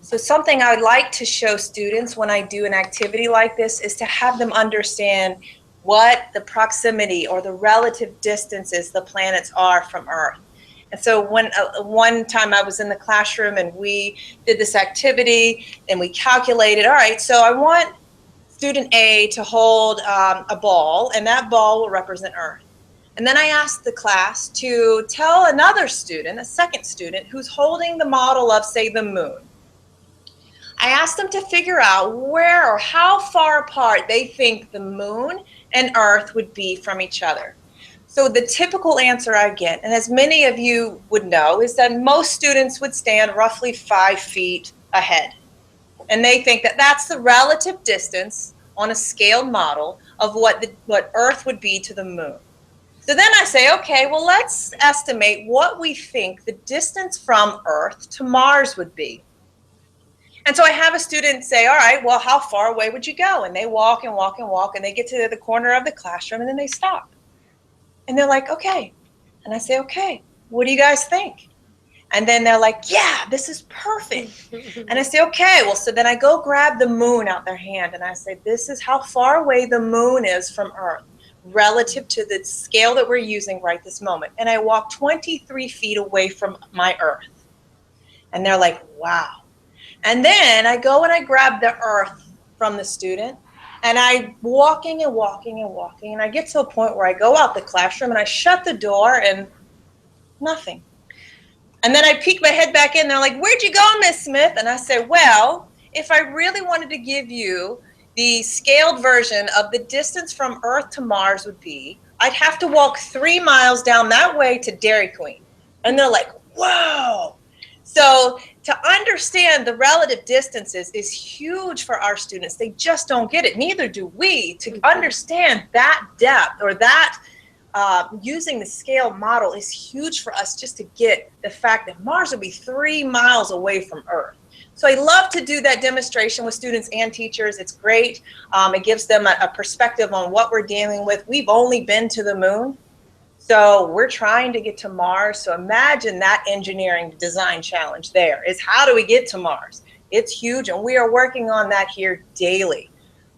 So something I would like to show students when I do an activity like this is to have them understand what the proximity or the relative distances the planets are from Earth. And so one time I was in the classroom and we did this activity and we calculated, all right, so I want student A to hold a ball and that ball will represent Earth. And then I asked the class to tell another student, a second student, who's holding the model of, say, the moon. I asked them to figure out where or how far apart they think the moon and Earth would be from each other. So the typical answer I get, and as many of you would know, is that most students would stand roughly 5 feet ahead. And they think that that's the relative distance on a scaled model of what Earth would be to the moon. So then I say, okay, well, let's estimate what we think the distance from Earth to Mars would be. And so I have a student say, all right, well, how far away would you go? And they walk and walk and walk, and they get to the corner of the classroom, and then they stop. And they're like, okay. And I say, okay, what do you guys think? And then they're like, yeah, this is perfect. And I say, okay, well, so then I go grab the moon out their hand, and I say, this is how far away the moon is from Earth relative to the scale that we're using right this moment. And I walk 23 feet away from my Earth. And they're like, wow. And then I go and I grab the Earth from the student, and I'm walking and walking and walking, and I get to a point where I go out the classroom and I shut the door and nothing. And then I peek my head back in, they're like, where'd you go, Miss Smith? And I say, well, if I really wanted to give you the scaled version of the distance from Earth to Mars would be, I'd have to walk 3 miles down that way to Dairy Queen. And they're like, whoa. So to understand the relative distances is huge for our students. They just don't get it. Neither do we. To understand that depth or that using the scale model is huge for us, just to get the fact that Mars will be 3 miles away from Earth. So I love to do that demonstration with students and teachers. It's great. It gives them a perspective on what we're dealing with. We've only been to the moon. So we're trying to get to Mars. So imagine that engineering design challenge there is, how do we get to Mars? It's huge, and we are working on that here daily.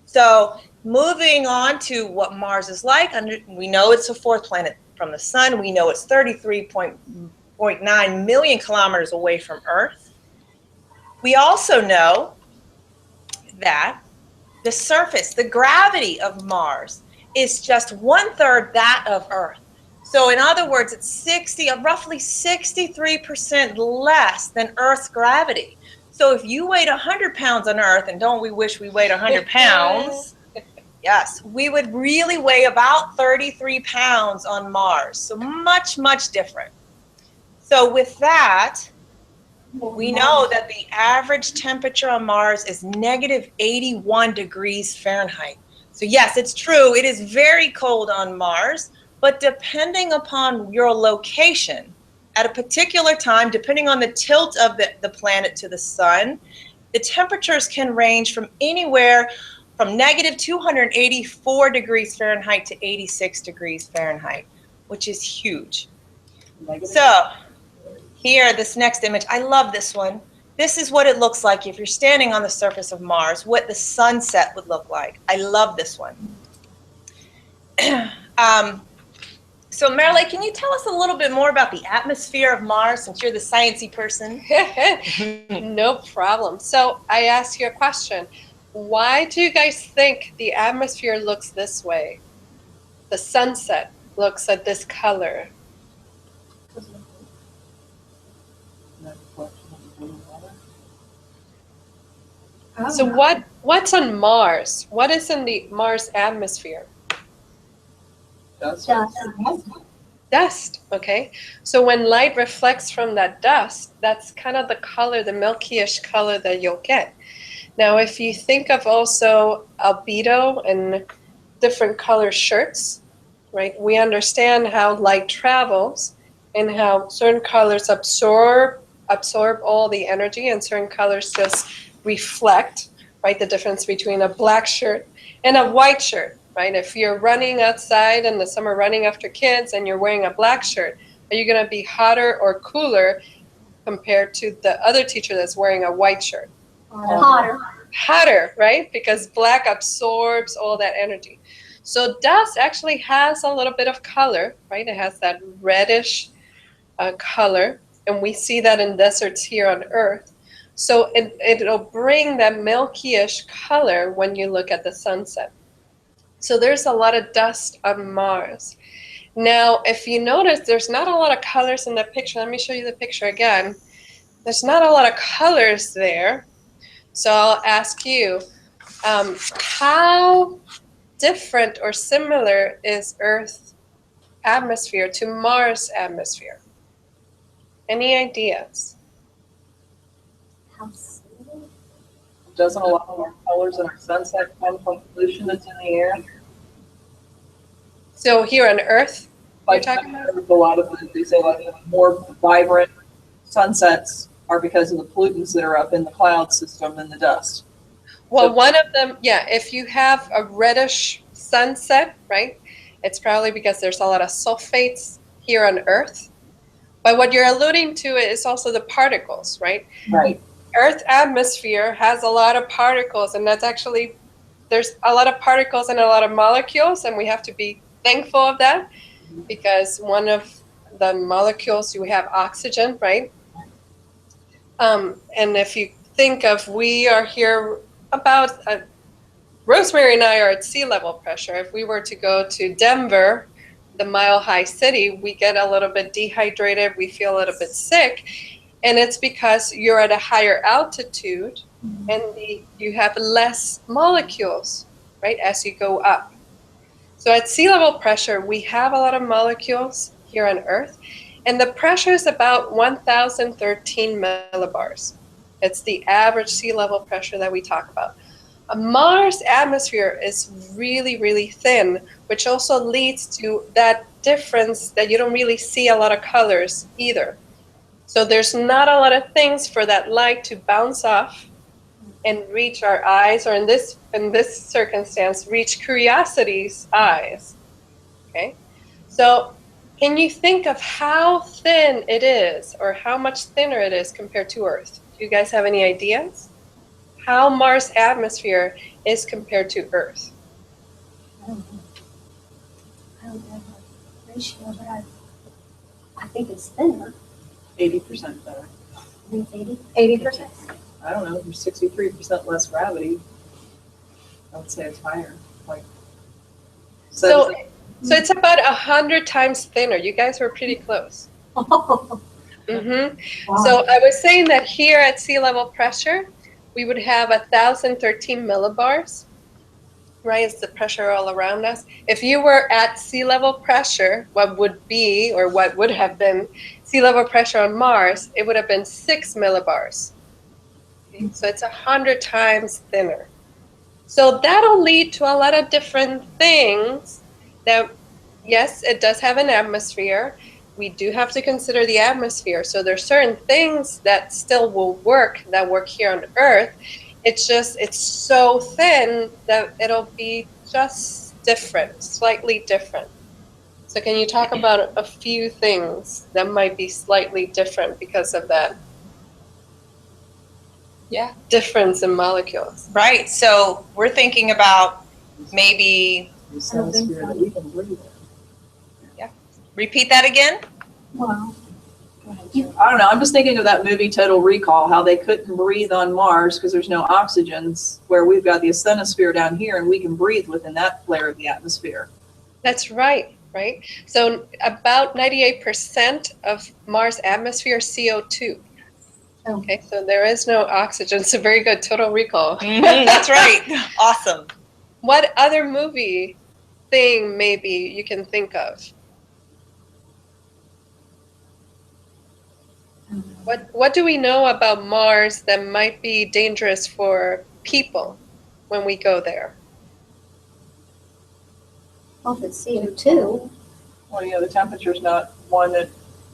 So moving on to what Mars is like, we know it's the 4th planet from the sun. We know it's 33.9 million kilometers away from Earth. We also know that the surface, the gravity of Mars is just 1/3 that of Earth. So in other words, it's roughly 63% less than Earth's gravity. So if you weighed 100 pounds on Earth, and don't we wish we weighed 100 pounds, yes, we would really weigh about 33 pounds on Mars. So much, much different. So with that, we know that the average temperature on Mars is -81 degrees Fahrenheit. So yes, it's true, it is very cold on Mars. But depending upon your location, at a particular time, depending on the tilt of the planet to the sun, the temperatures can range from anywhere from -284 degrees Fahrenheit to 86 degrees Fahrenheit, which is huge. So here, this next image, I love this one. This is what it looks like if you're standing on the surface of Mars, what the sunset would look like. I love this one. So Marilee, can you tell us a little bit more about the atmosphere of Mars, since you're the sciencey person? No problem. So I asked you a question. Why do you guys think the atmosphere looks this way? The sunset looks at this color. So what's on Mars? What is in the Mars atmosphere? Dust, okay? So when light reflects from that dust, that's kind of the color, the milky-ish color that you'll get. Now, if you think of also albedo and different color shirts, right? We understand how light travels and how certain colors absorb all the energy, and certain colors just reflect, right? The difference between a black shirt and a white shirt. Right? If you're running outside in the summer, running after kids, and you're wearing a black shirt, are you going to be hotter or cooler compared to the other teacher that's wearing a white shirt? Hotter. Hotter, right? Because black absorbs all that energy. So dust actually has a little bit of color, right? It has that reddish color, and we see that in deserts here on Earth. So it'll bring that milky-ish color when you look at the sunset. So there's a lot of dust on Mars. Now, if you notice, there's not a lot of colors in the picture. Let me show you the picture again. There's not a lot of colors there. So I'll ask you, how different or similar is Earth's atmosphere to Mars' atmosphere? Any ideas? doesn't a lot of our colors in our sunset come from pollution that's in the air? So here on Earth, Like, you're talking about? a lot of they say like more vibrant sunsets are because of the pollutants that are up in the cloud system and the dust. Well, one of them, yeah, if you have a reddish sunset, right, it's probably because there's a lot of sulfates here on Earth. But what you're alluding to is also the particles, right? Right. Earth's atmosphere has a lot of particles, and that's actually, there's a lot of particles and a lot of molecules, and we have to be thankful of that because one of the molecules, you have oxygen, right? And if you think of, we are here about, Rosemary and I are at sea level pressure. If we were to go to Denver, the mile-high city, we get a little bit dehydrated, we feel a little bit sick, and it's because you're at a higher altitude and you have less molecules, right, as you go up. So at sea level pressure, we have a lot of molecules here on Earth, and the pressure is about 1,013 millibars. It's the average sea level pressure that we talk about. Mars' atmosphere is really, really thin, which also leads to that difference that you don't really see a lot of colors either. So there's not a lot of things for that light to bounce off and reach our eyes, or in this circumstance, reach Curiosity's eyes. Okay, so can you think of how thin it is, or how much thinner it is compared to Earth? Do you guys have any ideas? How Mars' atmosphere is compared to Earth? I don't have a ratio, but I think it's thinner. 80% better. I think it's 80%. I don't know, there's 63% less gravity. I would say it's higher. Like, so it's about 100 times thinner. You guys were pretty close. Mm-hmm. Wow. So I was saying that here at sea level pressure, we would have 1,013 millibars, right? It's the pressure all around us. If you were at sea level pressure, what would be, or what would have been sea level pressure on Mars, it would have been 6 millibars. Okay? So it's 100 times thinner. So that'll lead to a lot of different things that, yes, it does have an atmosphere. We do have to consider the atmosphere. So there's certain things that still will work, that work here on Earth. It's just, it's so thin that it'll be just different, slightly different. So can you talk about a few things that might be slightly different because of that? Yeah, difference in molecules. Right. So we're thinking about maybe, repeat that again? Wow. I don't know. I'm just thinking of that movie Total Recall, how they couldn't breathe on Mars because there's no oxygens, where we've got the asthenosphere down here and we can breathe within that layer of the atmosphere. That's right, right? So about 98% of Mars' atmosphere is CO2. Okay, so there is no oxygen. It's a very good Total Recall. Mm-hmm, that's right. Awesome. What other movie thing maybe you can think of? What do we know about Mars that might be dangerous for people when we go there? Well, if it's CO2. Well, the temperature's not one that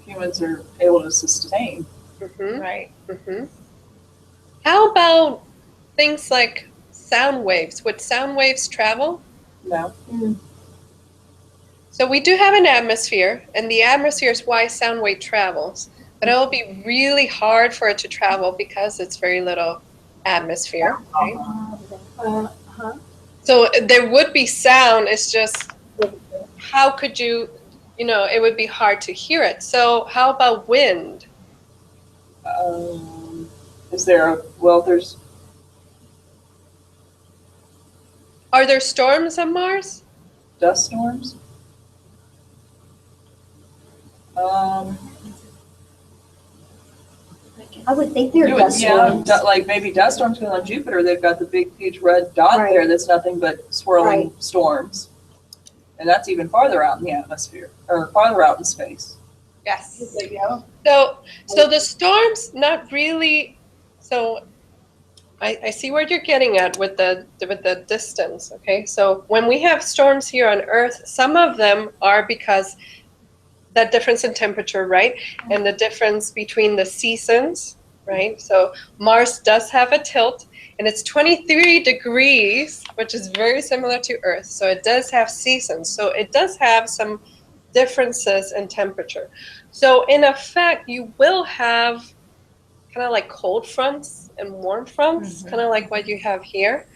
humans are able to sustain. Mm-hmm. Right. Mm-hmm. How about things like sound waves? Would sound waves travel? No. Mm. So we do have an atmosphere, and the atmosphere is why sound wave travels. But it'll be really hard for it to travel because it's very little atmosphere. Right? So there would be sound. It's just, how could you, it would be hard to hear it. So how about wind? Are there storms on Mars? Dust storms? I would think they're dust storms. Like maybe dust storms, because on Jupiter they've got the big huge red dot there that's nothing but swirling storms. And that's even farther out in the atmosphere, or farther out in space. Yes. So the storms, not really. So I see where you're getting at with the distance. Okay, so when we have storms here on Earth, some of them are because that difference in temperature, right, and the difference between the seasons, right? So Mars does have a tilt, and it's 23 degrees, which is very similar to Earth. So it does have seasons. So it does have some differences in temperature. So in effect, you will have kind of like cold fronts and warm fronts, kind of like what you have here,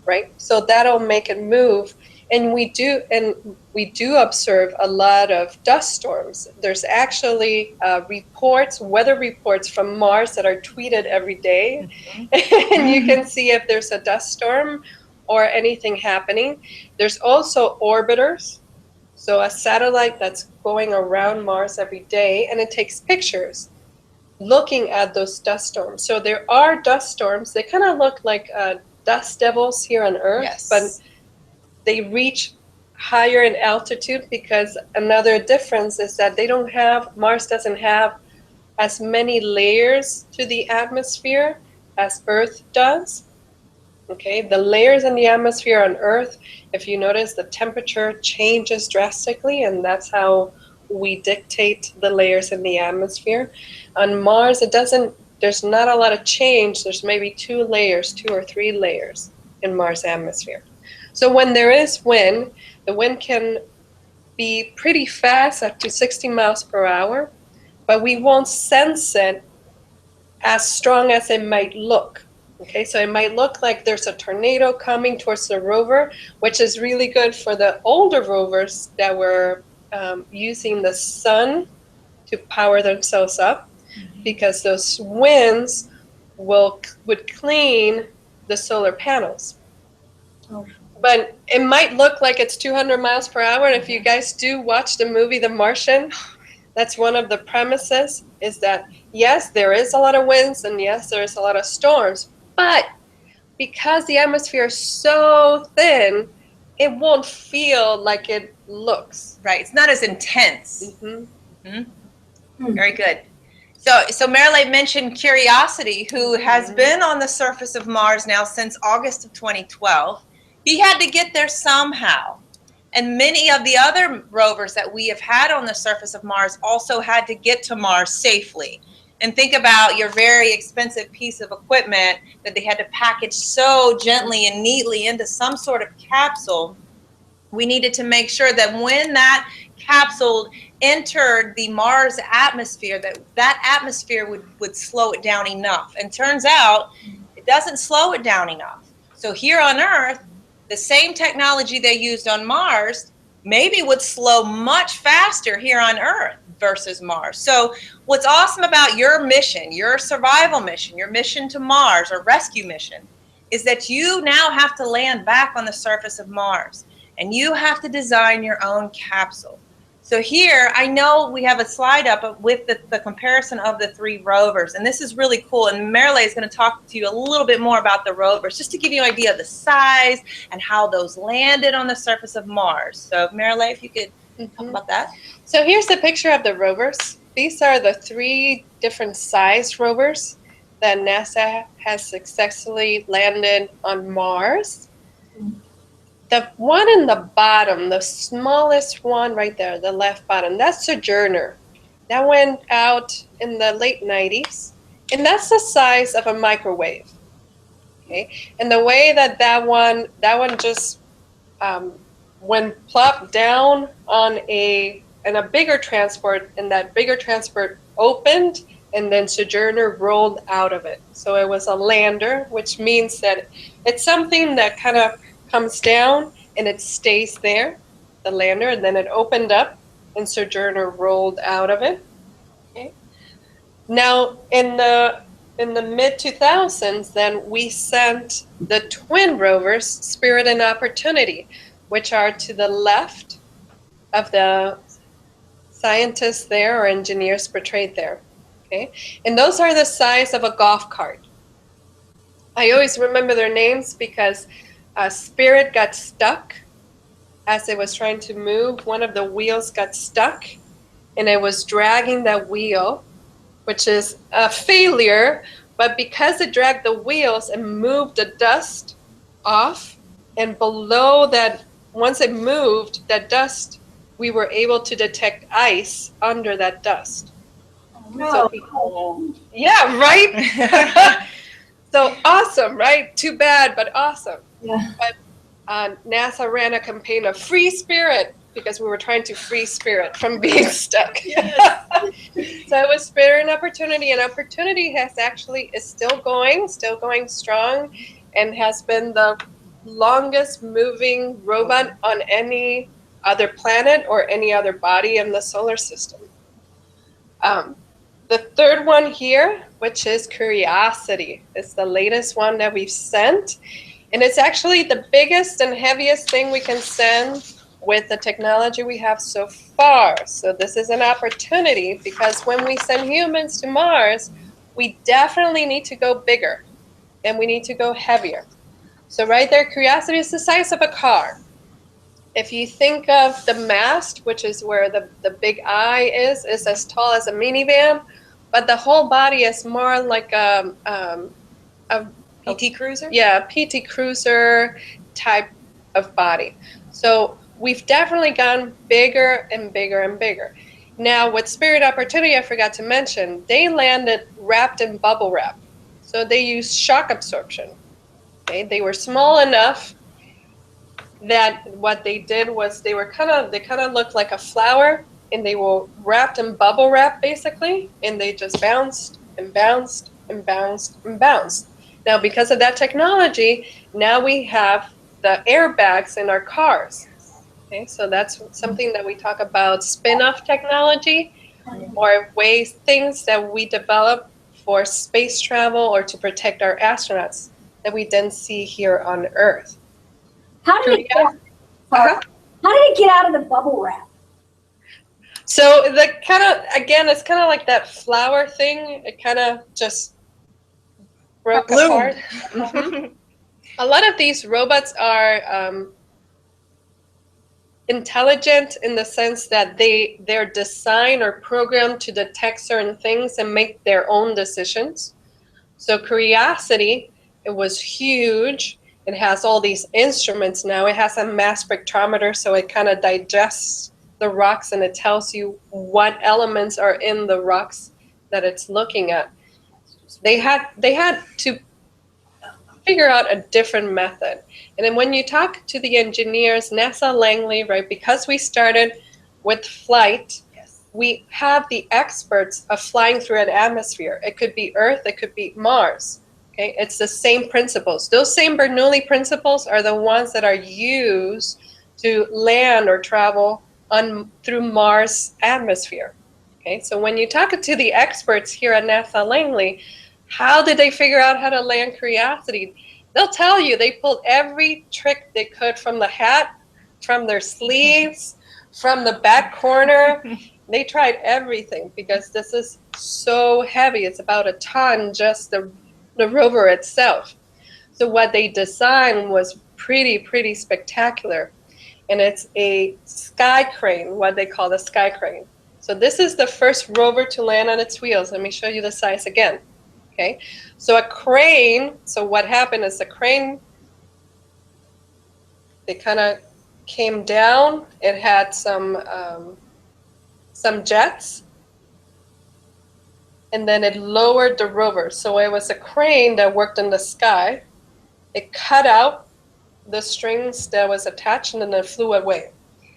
right? So that'll make it move. And we do observe a lot of dust storms. There's actually weather reports from Mars that are tweeted every day. And you can see if there's a dust storm or anything happening. There's also orbiters. So a satellite that's going around Mars every day, and it takes pictures looking at those dust storms. So there are dust storms. They kind of look like dust devils here on Earth, Yes. but they reach higher in altitude because another difference is that Mars doesn't have as many layers to the atmosphere as Earth does. Okay, the layers in the atmosphere on Earth, if you notice, the temperature changes drastically, and that's how we dictate the layers in the atmosphere. On Mars, there's not a lot of change. There's maybe 2 or 3 layers in Mars' atmosphere. So when there is wind, the wind can be pretty fast, up to 60 miles per hour, but we won't sense it as strong as it might look. Okay, so it might look like there's a tornado coming towards the rover, which is really good for the older rovers that were using the sun to power themselves up, because those winds would clean the solar panels. Oh. But it might look like it's 200 miles per hour. And if you guys do watch the movie The Martian, that's one of the premises, is that yes, there is a lot of winds, and yes, there is a lot of storms, but because the atmosphere is so thin, it won't feel like it looks. Right. It's not as intense. Mm-hmm. Very good. So Marilyn mentioned Curiosity, who has been on the surface of Mars now since August of 2012. He had to get there somehow. And many of the other rovers that we have had on the surface of Mars also had to get to Mars safely. And think about your very expensive piece of equipment that they had to package so gently and neatly into some sort of capsule. We needed to make sure that when that capsule entered the Mars atmosphere, that atmosphere would slow it down enough. And turns out it doesn't slow it down enough. So here on Earth, the same technology they used on Mars maybe would slow much faster here on Earth versus Mars. So what's awesome about your mission, your survival mission, your mission to Mars or rescue mission, is that you now have to land back on the surface of Mars, and you have to design your own capsule. So here, I know we have a slide up with the comparison of the 3 rovers, and this is really cool. And Marilyn is going to talk to you a little bit more about the rovers, just to give you an idea of the size and how those landed on the surface of Mars. So Marilyn, if you could talk about that. So here's the picture of the rovers. These are the 3 different size rovers that NASA has successfully landed on Mars. The one in the bottom, the smallest one right there, the left bottom, that's Sojourner. That went out in the late 90s, and that's the size of a microwave. Okay, and the way that one just went plop down on a bigger transport, and that bigger transport opened, and then Sojourner rolled out of it. So it was a lander, which means that it's something that kind of comes down and it stays there, the lander, and then it opened up and Sojourner rolled out of it. Okay. Now in the mid 2000s, then we sent the twin rovers, Spirit and Opportunity, which are to the left of the scientists there or engineers portrayed there. Okay, and those are the size of a golf cart. I always remember their names because Spirit got stuck as it was trying to move. One of the wheels got stuck, and it was dragging that wheel, which is a failure But because it dragged the wheels and moved the dust off, and below that, once it moved that dust, we were able to detect ice under that dust. No. Yeah, right? So awesome, right? Too bad, but awesome. Yeah. But NASA ran a campaign of free spirit because we were trying to free spirit from being stuck. Yes. So it was spirit and opportunity has actually is still going strong, and has been the longest moving robot on any other planet or any other body in the solar system. The third one here, which is Curiosity, is the latest one that we've sent. And it's actually the biggest and heaviest thing we can send with the technology we have so far. So this is an opportunity, because when we send humans to Mars, we definitely need to go bigger and we need to go heavier. So right there, Curiosity is the size of a car. If you think of the mast, which is where the big eye is as tall as a minivan, but the whole body is more like a PT Cruiser? Yeah, PT Cruiser type of body. So we've definitely gone bigger and bigger and bigger. Now with Spirit Opportunity, I forgot to mention, they landed wrapped in bubble wrap. So they used shock absorption. Okay? They were small enough that what they did was they kind of looked like a flower, and they were wrapped in bubble wrap basically, and they just bounced and bounced and bounced and bounced. Now because of that technology, now we have the airbags in our cars. Okay, so that's something that we talk about, spin-off technology, or things that we develop for space travel or to protect our astronauts that we didn't see here on Earth. How did it get? How did it get out of the bubble wrap? So the it's kind of like that flower thing. It kind of just broke apart. Mm-hmm. A lot of these robots are intelligent in the sense that they're designed or programmed to detect certain things and make their own decisions. So Curiosity, it was huge. It has all these instruments now. It has a mass spectrometer, so it kind of digests the rocks and it tells you what elements are in the rocks that it's looking at. They had to figure out a different method. And then when you talk to the engineers, NASA Langley, right, because we started with flight, we have the experts of flying through an atmosphere. It could be Earth, it could be Mars. Okay, it's the same principles. Those same Bernoulli principles are the ones that are used to land or travel through Mars' atmosphere. Okay, so when you talk to the experts here at NASA Langley, how did they figure out how to land Curiosity? They'll tell you they pulled every trick they could from the hat, from their sleeves, from the back corner. They tried everything because this is so heavy. It's about a ton, just the rover itself. So what they designed was pretty spectacular. And it's a sky crane, what they call the sky crane. So this is the first rover to land on its wheels. Let me show you the size again. Okay, so a crane, so what happened is the crane, they kind of came down. It had some jets, and then it lowered the rover. So it was a crane that worked in the sky. It cut out the strings that was attached, and then it flew away.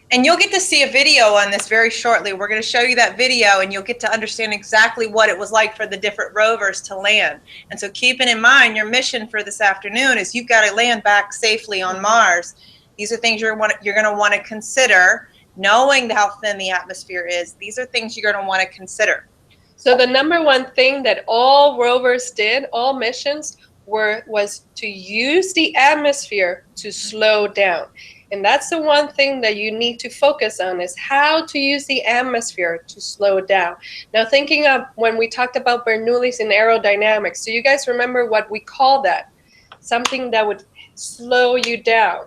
And you'll get to see a video on this very shortly. We're going to show you that video, and you'll get to understand exactly what it was like for the different rovers to land. And so keeping in mind, your mission for this afternoon is you've got to land back safely on Mars. These are things you're going to want to consider, knowing how thin the atmosphere is. These are things you're going to want to consider. So the number one thing that all rovers did, all missions, was to use the atmosphere to slow down. And that's the one thing that you need to focus on, is how to use the atmosphere to slow down. Now, thinking of when we talked about Bernoulli's and aerodynamics, do you guys remember what we call that? Something that would slow you down.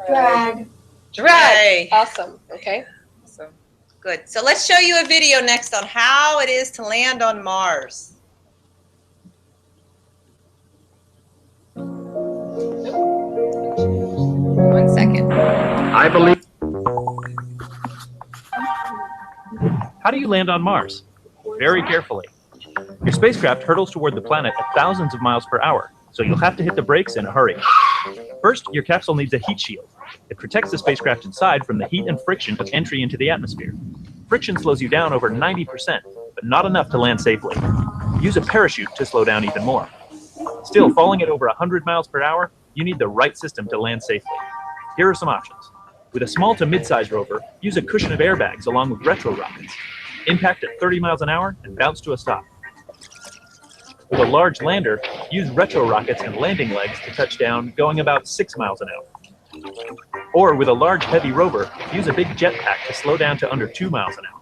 Drag. Drag. Awesome. Okay. Awesome. Good. So let's show you a video next on how it is to land on Mars. I believe. How do you land on Mars? Very carefully. Your spacecraft hurtles toward the planet at thousands of miles per hour, so you'll have to hit the brakes in a hurry. First, your capsule needs a heat shield. It protects the spacecraft inside from the heat and friction of entry into the atmosphere. Friction slows you down over 90%, but not enough to land safely. Use a parachute to slow down even more. Still, falling at over 100 miles per hour, you need the right system to land safely. Here are some options. With a small to mid-size rover, use a cushion of airbags along with retro rockets. Impact at 30 miles an hour and bounce to a stop. With a large lander, use retro rockets and landing legs to touch down, going about 6 miles an hour. Or with a large heavy rover, use a big jetpack to slow down to under 2 miles an hour.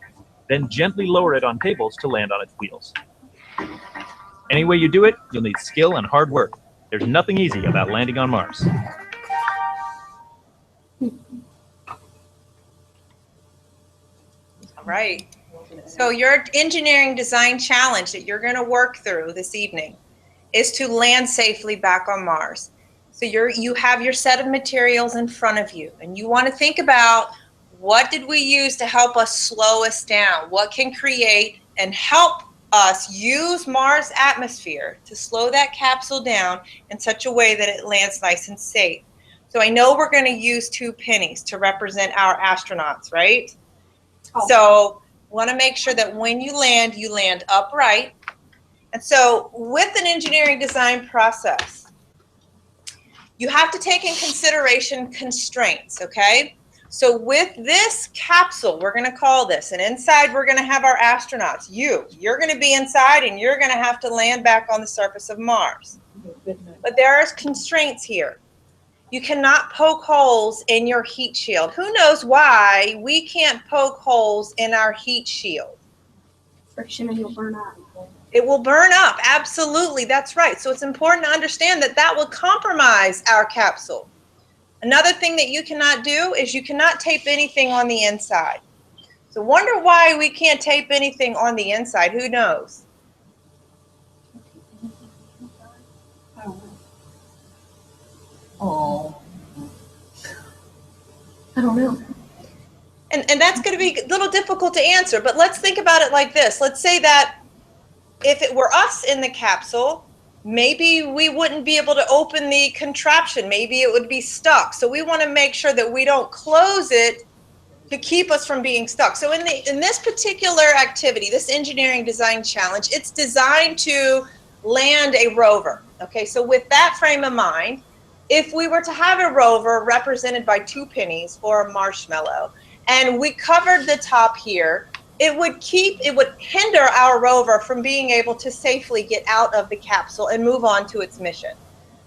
Then gently lower it on cables to land on its wheels. Any way you do it, you'll need skill and hard work. There's nothing easy about landing on Mars. All right. So your engineering design challenge that you're going to work through this evening is to land safely back on Mars. So you have your set of materials in front of you, and you want to think about what did we use to help us slow us down? What can create and help us use Mars' atmosphere to slow that capsule down in such a way that it lands nice and safe? So I know we're going to use 2 pennies to represent our astronauts, right? Oh. So want to make sure that when you land upright. And so with an engineering design process, you have to take in consideration constraints, okay? So with this capsule, we're going to call this, and inside we're going to have our astronauts. You're going to be inside, and you're going to have to land back on the surface of Mars. But there are constraints here. You cannot poke holes in your heat shield. Who knows why we can't poke holes in our heat shield? Friction and you'll burn up. It will burn up. Absolutely. That's right. So it's important to understand that that will compromise our capsule. Another thing that you cannot do is you cannot tape anything on the inside. So wonder why we can't tape anything on the inside. Who knows? Oh. I don't know. And that's going to be a little difficult to answer, but let's think about it like this. Let's say that if it were us in the capsule, maybe we wouldn't be able to open the contraption. Maybe it would be stuck. So we want to make sure that we don't close it to keep us from being stuck. So in this particular activity, this engineering design challenge, it's designed to land a rover. Okay, so with that frame of mind, if we were to have a rover represented by 2 pennies or a marshmallow, and we covered the top here, it would hinder our rover from being able to safely get out of the capsule and move on to its mission.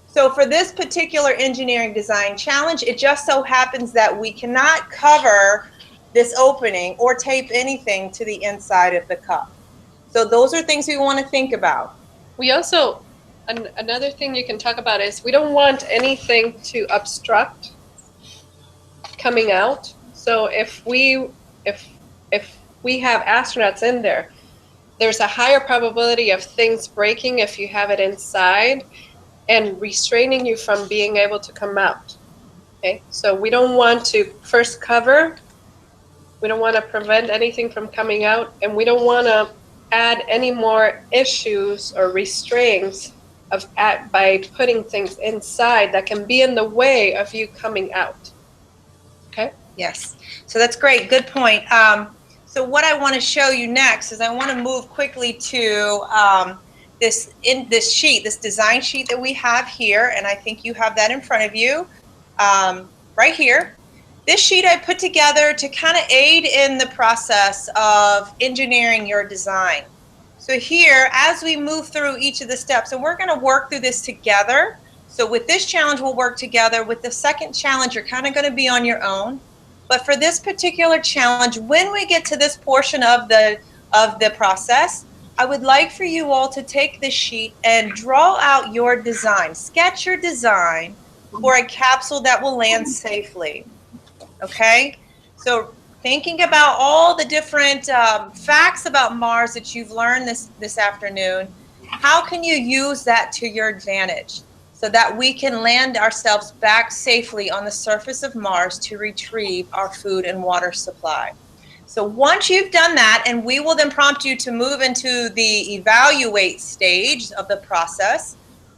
So for this particular engineering design challenge, it just so happens that we cannot cover this opening or tape anything to the inside of the cup. So those are things we want to think about. We also, another thing you can talk about is we don't want anything to obstruct coming out. So if we have astronauts in there, there's a higher probability of things breaking if you have it inside and restraining you from being able to come out. Okay, so we don't want to first cover, we don't want to prevent anything from coming out, and we don't want to add any more issues or restraints by putting things inside that can be in the way of you coming out. Okay? Yes, so that's great, good point. So what I want to show you next is I want to move quickly to this sheet, this design sheet that we have here, and I think you have that in front of you, right here. This sheet I put together to kind of aid in the process of engineering your design. So here, as we move through each of the steps, and we're going to work through this together. So with this challenge, we'll work together. With the second challenge, you're kind of going to be on your own. But for this particular challenge, when we get to this portion of the process, I would like for you all to take this sheet and draw out your design. Sketch your design for a capsule that will land safely. Okay? So thinking about all the different facts about Mars that you've learned this afternoon, how can you use that to your advantage? so that we can land ourselves back safely on the surface of Mars to retrieve our food and water supply. So once you've done that, and we will then prompt you to move into the evaluate stage of the process,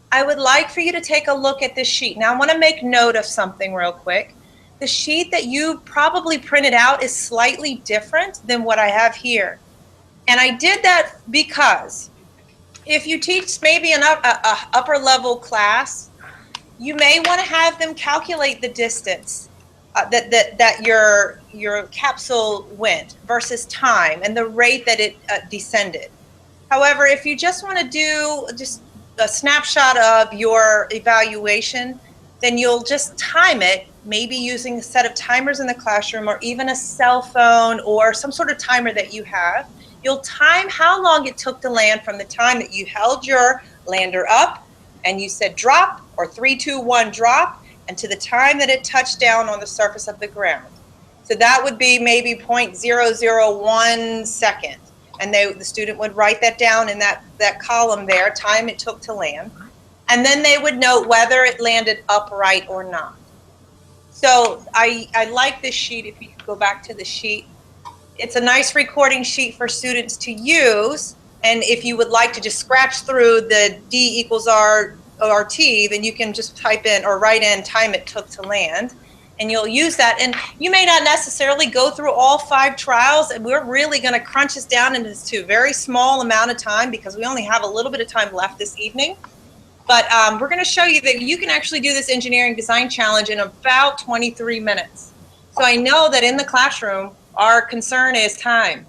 I would like for you to take a look at this sheet. Now I want to make note of something real quick. The sheet that you probably printed out is slightly different than what I have here. And I did that because if you teach maybe an upper level class, you may want to have them calculate the distance that your capsule went versus time and the rate that it descended. However, if you just want to do just a snapshot of your evaluation, then you'll just time it, maybe using a set of timers in the classroom or even a cell phone or some sort of timer that you have. You'll time how long it took to land from the time that you held your lander up and you said drop, or 3, 2, 1 drop, and to the time that it touched down on the surface of the ground. So that would be maybe 0.001 second. And the student would write that down in that column there, time it took to land. And then they would note whether it landed upright or not. So I like this sheet. If you could go back to the sheet. It's a nice recording sheet for students to use. And if you would like to just scratch through the D equals RT, then you can just type in or write in time it took to land. And you'll use that. And you may not necessarily go through all 5 trials. And we're really going to crunch this down into a very small amount of time because we only have a little bit of time left this evening. But we're going to show you that you can actually do this engineering design challenge in about 23 minutes. So I know that in the classroom, our concern is time.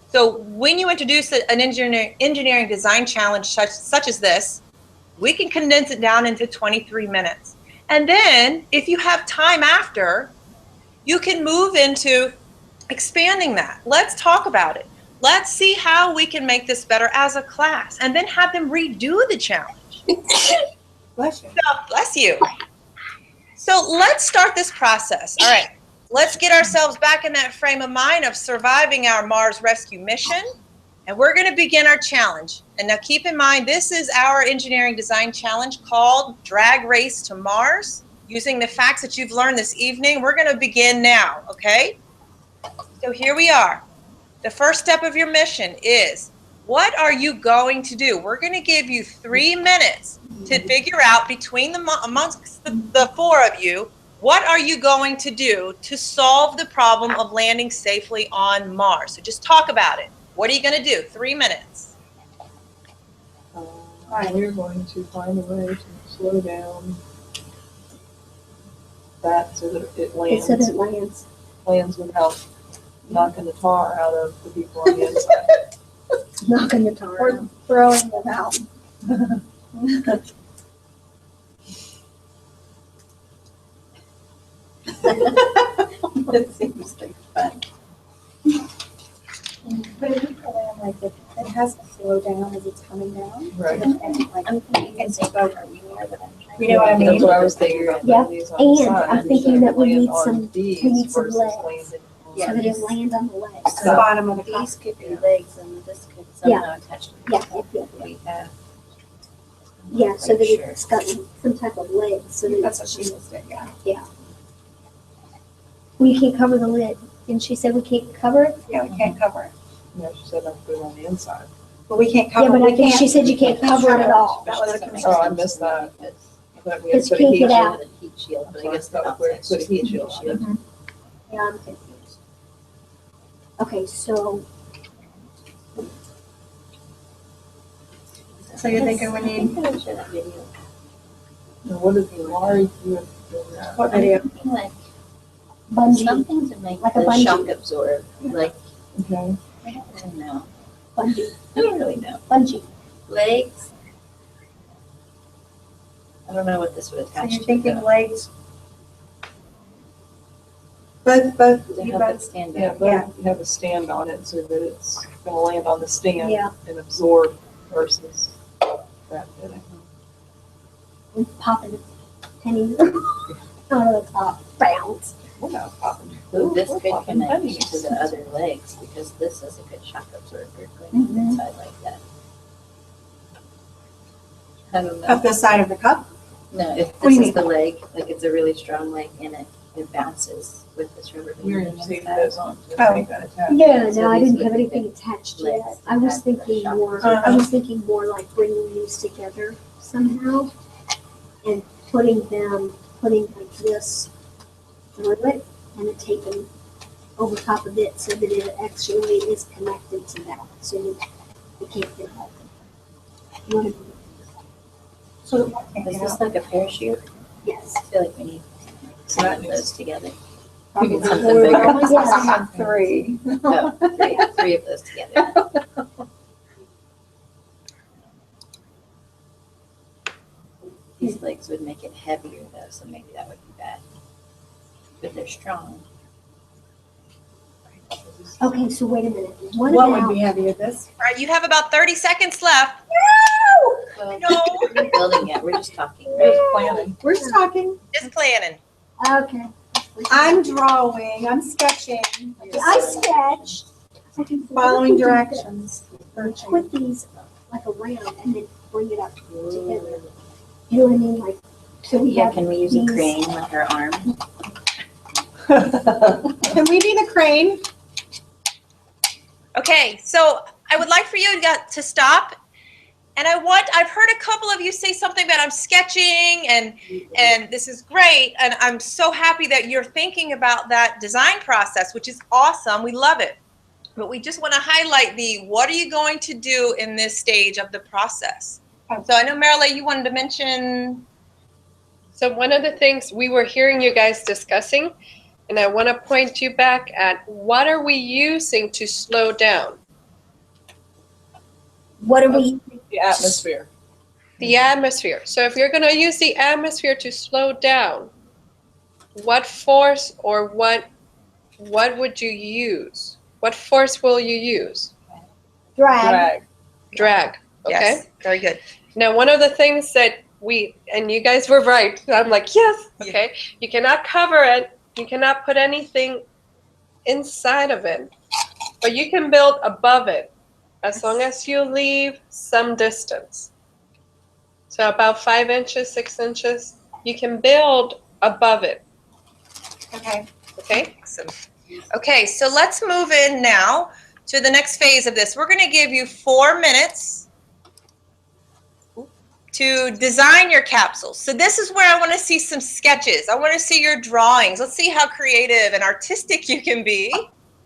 So when you introduce an engineering design challenge such as this, we can condense it down into 23 minutes. And then if you have time after, you can move into expanding that. Let's talk about it. Let's see how we can make this better as a class and then have them redo the challenge. Bless you. So, bless you. So let's start this process. All right. Let's get ourselves back in that frame of mind of surviving our Mars rescue mission. And we're going to begin our challenge. And now keep in mind, this is our engineering design challenge called Drag Race to Mars. Using the facts that you've learned this evening, we're going to begin now, okay? So here we are. The first step of your mission is, what are you going to do? We're going to give you 3 minutes to figure out amongst the 4 of you, what are you going to do to solve the problem of landing safely on Mars? So just talk about it. What are you going to do? 3 minutes. We're going to find a way to slow down that so that it lands. Lands without knocking the tar out of the people on the inside. Knocking the tar Or out. throwing them out. It seems like fun. But if you go in like it has to slow down as it's coming down. Right. And like I'm thinking it's over. You know what I mean? That's what I was thinking. Yeah, These on the and side, I'm thinking that we land need on some- these we need some versus legs. landing on So that it lands on the legs. the bottom of the These cup. could be legs and this could somehow attach to the Yeah, top. yeah, We have. Yeah, so that Sure. it's got some type of leg, so that That's what she was saying, yeah. we can't cover the lid. And she said we can't cover it? Yeah, we can't cover it. Yeah, she said I put it on the inside. But we can't Yeah, cover but it. I We think can't. she said you can't cover it at all. That was a That makes concern. Oh, I sense missed to me, that. because I thought we had It's put a pink heat it out. with a heat shield, but I So I guess the thought we outside put a heat shield on it. Yeah, I'm confused. Okay, so So you're thinking we I need, think I would show that video. And what is the Laurie doing that? what video? Something like bungee, something to make Like a the bungee. shock absorb. Like Okay. I don't really know. bungee, I don't really know. bungee. Legs. I don't know what this would So attach you're to. thinking though. legs? Both, To you help it both, stand Yeah, up. but Yeah. you have a stand on it so that it's gonna land on the stand Yeah. and absorb versus that bit. And popping pennies out of the top. Bounce. We're not popping. Ooh, this we're could popping connect pennies. to the other legs because this is a good shock absorber going Mhm. inside like that. I don't know. Up the side of the cup? No, if What do you this is mean? the leg, like it's a really strong leg and it bounces with this rubber band. We're gonna see those on. Oh. Yeah, So no, I these didn't would have be anything the attached yet. legs I was that have the thinking shock more, absorber. I was thinking more like bringing these together somehow and putting like this through it and then taping over top of it so that it actually is connected to that. So you can't get off. You know what I mean? So, Is this like a parachute? Yes. I feel like we need some of those together. probably Maybe something we're bigger. only supposed to have 3. Oh, three of those together. These legs would make it heavier though, so maybe that would be bad. But they're strong. Okay, so wait a minute. What would be heavier, this? All right, you have about 30 seconds left. Well, No. we're not building yet, we're just talking. We're just planning. We're just talking. Just planning. Okay. I'm drawing, I'm sketching, I sketched. following directions. Put these like around and then bring it up together. You know what I mean? Like, so we Yeah, have can we use a these- crane like our arm? Can we be the crane? Okay, so I would like for you to stop. And I've heard a couple of you say something about I'm sketching and this is great. And I'm so happy that you're thinking about that design process, which is awesome. We love it. But we just want to highlight what are you going to do in this stage of the process? So I know, Marilee, you wanted to mention. So one of the things we were hearing you guys discussing, and I want to point you back at what are we using to slow down? What are we? The atmosphere. The atmosphere. So if you're going to use the atmosphere to slow down, what force or what would you use? What force will you use? Drag. Drag. Okay. Yes, very good. Now, one of the things that and you guys were right. I'm like, yes. Okay. You cannot cover it. You cannot put anything inside of it, but you can build above it as long as you leave some distance. So about 5 inches, 6 inches, you can build above it. Okay. Okay. Awesome. Okay, so let's move in now to the next phase of this. We're going to give you 4 minutes to design your capsules. So this is where I want to see some sketches. I want to see your drawings. Let's see how creative and artistic you can be,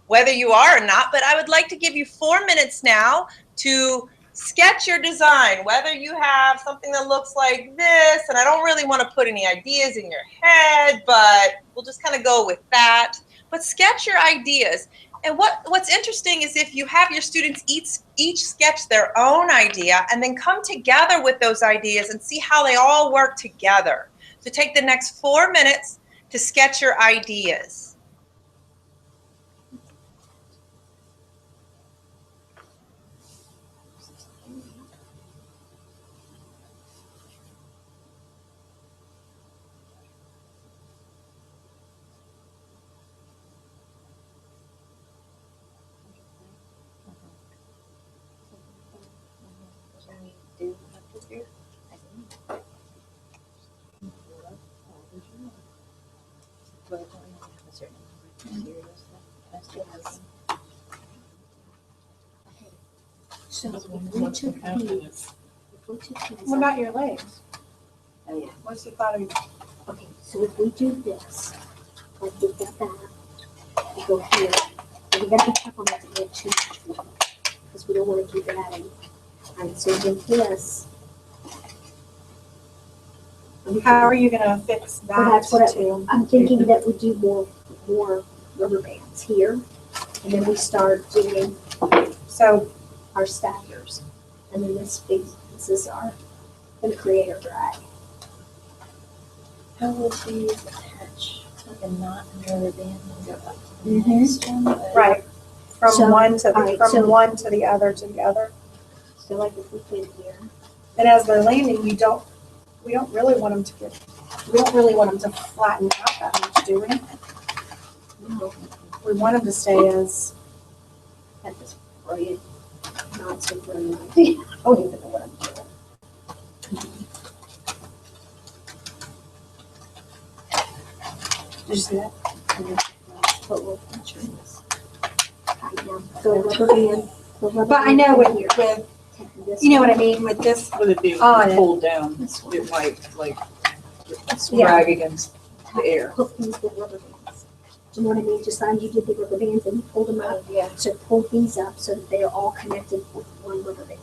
whether you are or not. But I would like to give you 4 minutes now to sketch your design, whether you have something that looks like this, and I don't really want to put any ideas in your head, but we'll just kind of go with that. But sketch your ideas. And what's interesting is if you have your students each sketch their own idea and then come together with those ideas and see how they all work together. So take the next 4 minutes to sketch your ideas. So if we took these, What about your legs? Oh, yeah. What's the thought of okay, so if we do this, like we've got that, we go here, and we gotta be careful not to get too much water, because we don't wanna keep it adding. Alright, so with this. How are you gonna fix that? Well, that's what too? I'm thinking that we do more rubber bands here, and then we start doing So our stackers. And then this is our, gonna create our drag. How would you attach like a knot and rubber band and go up to the Mhm. next one? right, from So, one to all right, so- one to the other to the other. So like if we came here, And as they're landing, we don't really want them to flatten out that much, do we? no, We want them to stay as, at this brilliant, not so brilliant idea. I don't even know what I'm doing. Did you see that? And then put little pincher in this. Tight down. So rubber band. The rubber But I band know in with, here. with, Taking this you know one. what I mean, with this, Would it be On it. pulled down? This one. It might like Yeah. drag against the air. Hook these with rubber bands. Do you know what I mean? Just like you did the rubber bands and you pulled them up. Yeah. So pull these up so that they are all connected with one rubber band.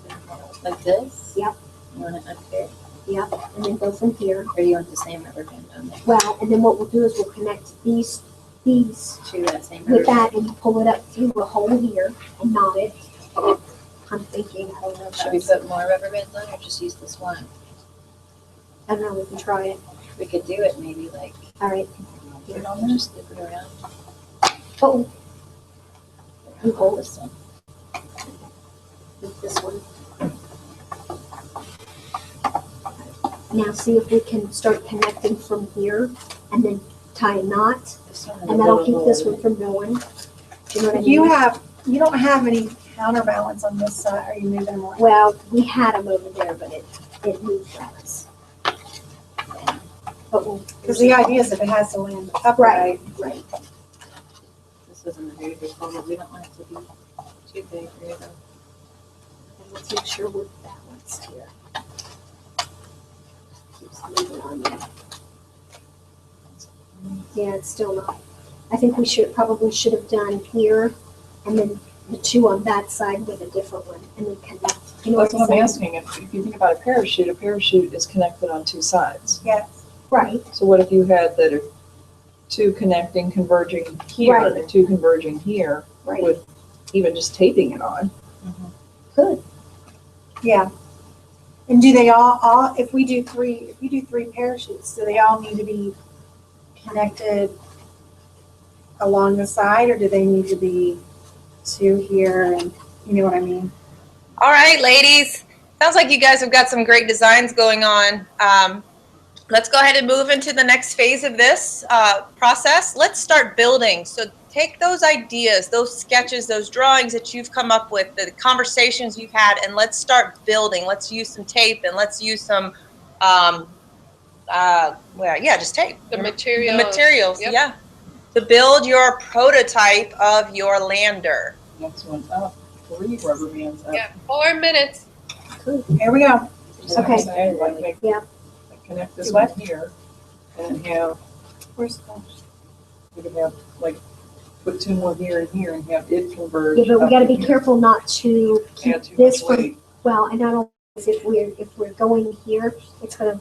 Like this? Yep. You want it up here? Yep. And then go from here. Or do you want the same rubber band on there? Well, and then what we'll do is we'll connect these To that same rubber with that and pull it up through a hole here and knot it. I'm thinking, I don't know. Should we put more rubber bands on or just use this one? I don't know, we can try it. We could do it maybe like, All right. here on there, just flip it around. Oh, you hold This one. with this one. Now see if we can start connecting from here and then tie a knot. This one has And a that'll little keep this hole. one from going. Do you know what I you mean? you don't have any counterbalance on this side. Are you moving them around? Well, we had them over there, but it moved on us. But we'll. Because the idea is if it has to land upright. Right. This isn't a very big hole, but we don't want it to be too big either. And let's make sure we're balanced here. Keeps moving on there. Yeah, it's still not. I think we probably should have done here and then the two on that side with a different one and then connect. You know That's what I'm saying? asking. If you think about a parachute is connected on two sides. Yes. Right, So what if you had that are two connecting, converging here, Right. and two converging here, right. with even just taping it on? Good. Yeah. And do they all, if you do three parachutes, do they all need to be connected along the side or do they need to be two here and, you know what I mean? All right, ladies. Sounds like you guys have got some great designs going on. Let's go ahead and move into the next phase of this process. Let's start building. So take those ideas, those sketches, those drawings that you've come up with, the conversations you've had, and let's start building. Let's use some tape and let's use some, just tape. The materials. The materials, Yep. yeah. To build your prototype of your lander. Next one's up, 3 rubber bands up. Yeah, 4 minutes. Here we go. Just like I'm Okay. saying, like, make- Yeah. like connect this one here, and have, Where's we could have, like, put 2 more here and here, and have it converge. Yeah, but we up gotta in be here. careful not to keep Add too this much from, weight. well, and not only is if we're going here, it's gonna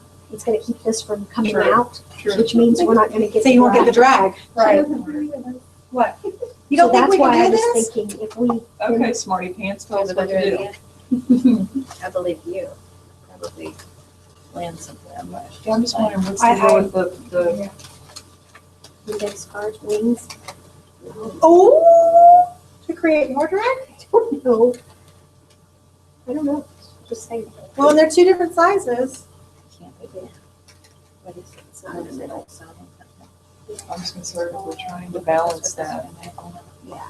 keep this from coming True. out, Sure. which means we're not gonna get. So you won't get the drag. Right. What? You don't think we So that's why can I do was this? thinking if we. Okay, smarty pants, tell us Here's what another to do. idea. I believe you. Probably land something on that. Yeah, I'm just wondering, what's I- the deal with the, Index cards, wings. Oh, to create more drag? I don't know. I don't know, just saying. Well, and they're two different sizes. Can't we do? What is it? It's not in the middle, so. I'm just concerned if we're trying to balance that. Yeah.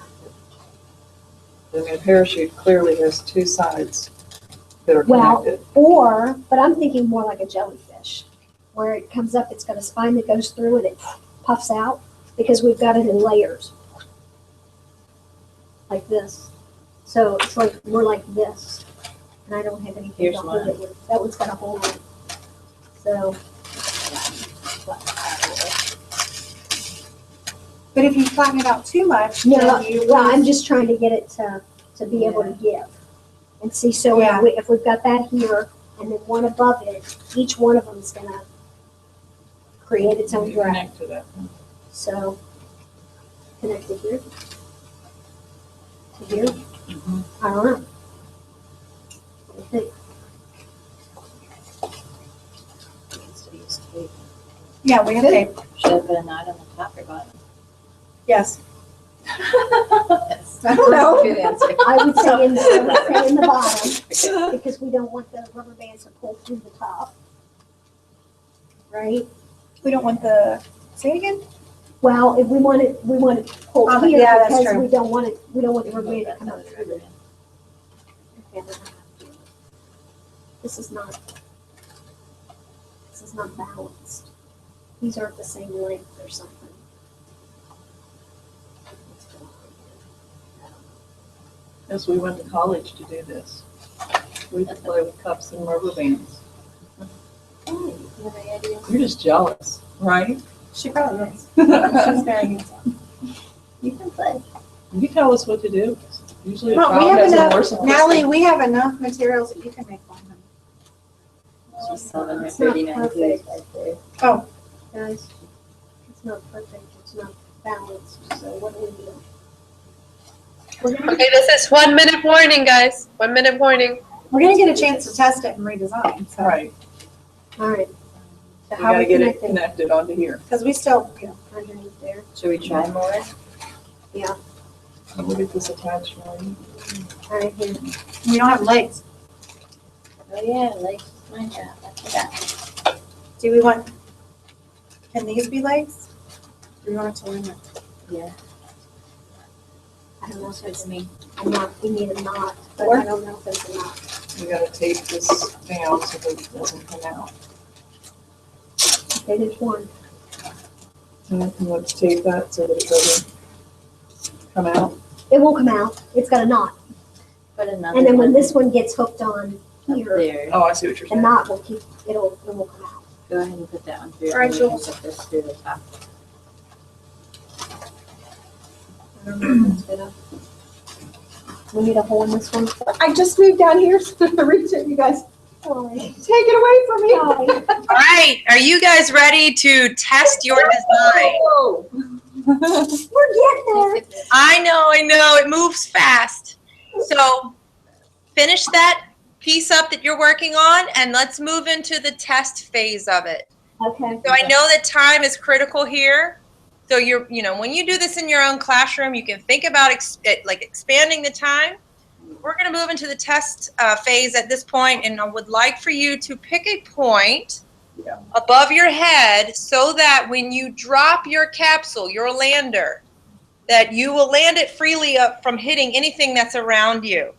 I mean, a parachute clearly has 2 sides that are Well, connected. but I'm thinking more like a jellyfish, where it comes up, it's got a spine that goes through and it puffs out, because we've got it in layers. Like this. So it's like, more like this. And I don't have anything Here's to hold one. it with. That one's got a hole in it. So. But if you flatten it out too much, No, then you well, I'm lose- just trying to get it to be able to give. And see, so Yeah. if we've got that here, and then one above it, each one of them is gonna create its own drag. Connect to that. So, connect it here. To here. Mhm. I don't know. What do you think? Needs to use tape. Yeah, we have tape. Should I put a knot on the top or bottom? Yes. Yes. I don't know. Good answer. I would say in the bottom, because we don't want the rubber bands to pull through the top. Right? We don't want the, say it again? Well, if we want it pulled Oh, here, yeah, that's because true. we don't want the rubber band to come up through it. Okay, then I have to- This is not balanced. These aren't the same length or something. Yes, we went to college to do this. We used to play with cups and rubber bands. You're just jealous, right? She probably is. She's very good. You can play. You tell us what to do. Usually a Well, we child have has a more enough, simplistic. Natalie, we have enough materials that you can make one. She's selling her It's not 39 perfect. kilos right there. Oh, Guys, it's not perfect, it's not balanced, so what do we do? We're gonna, Okay, this is 1 minute warning, guys. 1 minute warning. we're gonna get a chance to test it and redesign, so. Right, all right, So we how gotta we get it connecting? connected onto here. Because we still, underneath there. Should we try more? And we'll get this attached right. All right, here. we don't have legs. Oh yeah, like my job. I forgot. Do we want, can these be legs? Do we want it to limit? Yeah. I don't know if it's, me. a knot, we need a knot, but Or- I don't know if it's a knot. We gotta tape this down so that it doesn't come out. Okay, there's one. And let's tape that so that it doesn't come out. It won't come out, it's got a knot. Put another And then when one this one gets hooked on up here, there. Oh, I see what you're the saying. knot will keep, it will come out. Go ahead and put that one through. All right, and we can Jules. put this through the top. I don't know if it's gonna. We need a hole in this one. I just moved down here to reach it, you guys. Sorry. Take it away from me. Sorry. All right, are you guys ready to test your design? We're getting there. I know, it moves fast. So finish that piece up that you're working on and let's move into the test phase of it. Okay. So I know that time is critical here. So when you do this in your own classroom, you can think about expanding the time. We're going to move into the test phase at this point, and I would like for you to pick a point above your head so that when you drop your capsule, your lander, that you will land it freely up from hitting anything that's around you.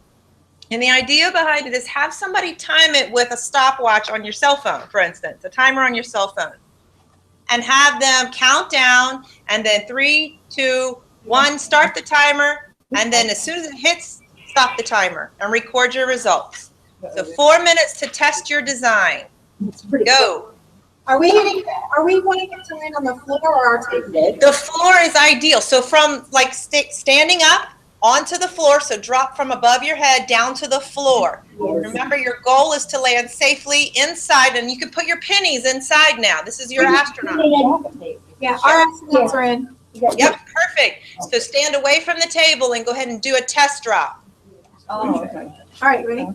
And the idea behind it is have somebody time it with a stopwatch on your cell phone, for instance, a timer on your cell phone. And have them count down, and then 3, 2, 1, start the timer, and then as soon as it hits, stop the timer and record your results. So 4 minutes to test your design. Go. Are we wanting it to land on the floor or our table? The floor is ideal. So from standing up onto the floor, so drop from above your head down to the floor. Remember, your goal is to land safely inside, and you can put your pennies inside now. This is your astronaut. Yeah, our astronauts are in. Yep, perfect. So stand away from the table and go ahead and do a test drop. Oh, okay. All right, ready?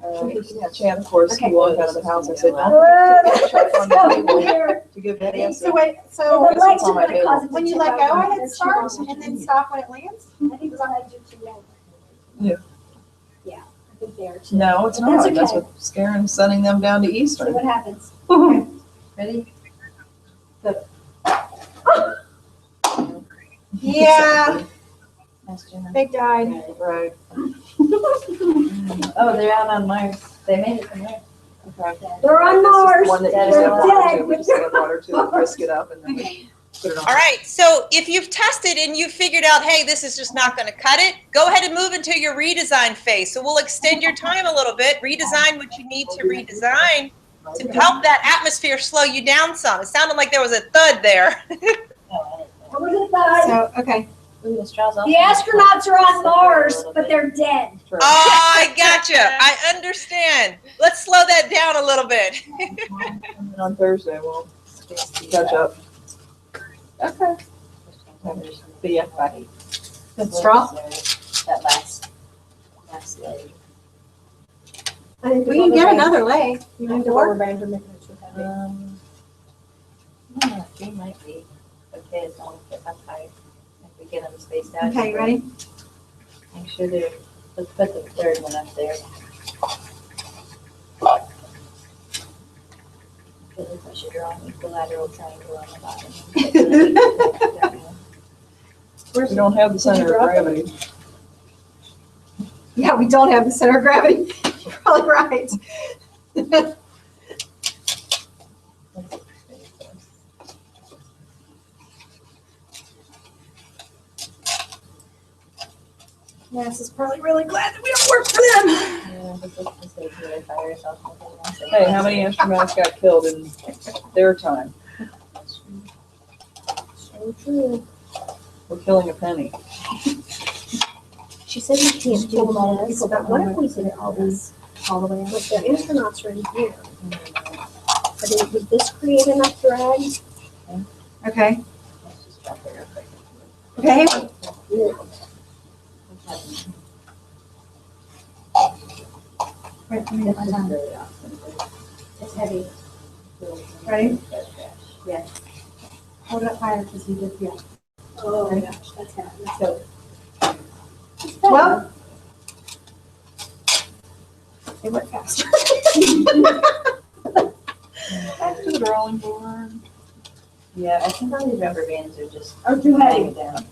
Yeah, Chan, of course, he walked out of the house. I said, Whoa, don't check on the table to give that answer. So wait, The so legs It's are on my gonna cause table. it to when you tip let go, over. I hit start and then stop when it lands? I think the legs are too long. Yeah. Yeah, I think they are too. No, it's That's not. That's okay. what Scaren's sending them down to See Eastern. what happens. Ready? Yeah, Astronaut. they died. Right. Oh, they're out on Mars. They made it from Mars. Okay. They're on This is Mars. the one that you They're just add water dead. to. We just add water to it, whisk it up, and then put it on. All right, so if you've tested and you figured out, hey, this is just not going to cut it, go ahead and move into your redesign phase. So we'll extend your time a little bit, redesign what you need to redesign to help that atmosphere slow you down some. It sounded like there was a thud there. What was it that So, okay. Ooh, the straw's all. the astronauts are on Mars, but they're dead. Oh, I gotcha. I understand. Let's slow that down a little bit. And then on Thursday, we'll catch up. Okay. But yeah, bye. Good straw? That last leg. I think We can get another leg. I think the rubber bands are making it too heavy. I don't know, 3 might be okay as long as it's up high. If we get them spaced out. Okay, ready? Make sure they're, let's put the third one up there. Because if I should draw an equilateral triangle on the bottom. We don't have the center of gravity. Yeah, we don't have the center of gravity. You're probably right. NASA's probably really glad that we don't work for them. Hey, how many astronauts got killed in their time? So true. We're killing a penny. She said we can't do this, but what if we did it all the way out? Like the astronauts are in here. But would this create enough drag? Okay. Okay. Wait, let me get my time. It's heavy. Ready? Yes. Hold it up higher because you did, yeah. Oh, yeah, that's heavy. Let's go. Well, it went faster. Back to the drawing board. Yeah, I think all these rubber bands are just Or too heavy. hanging down.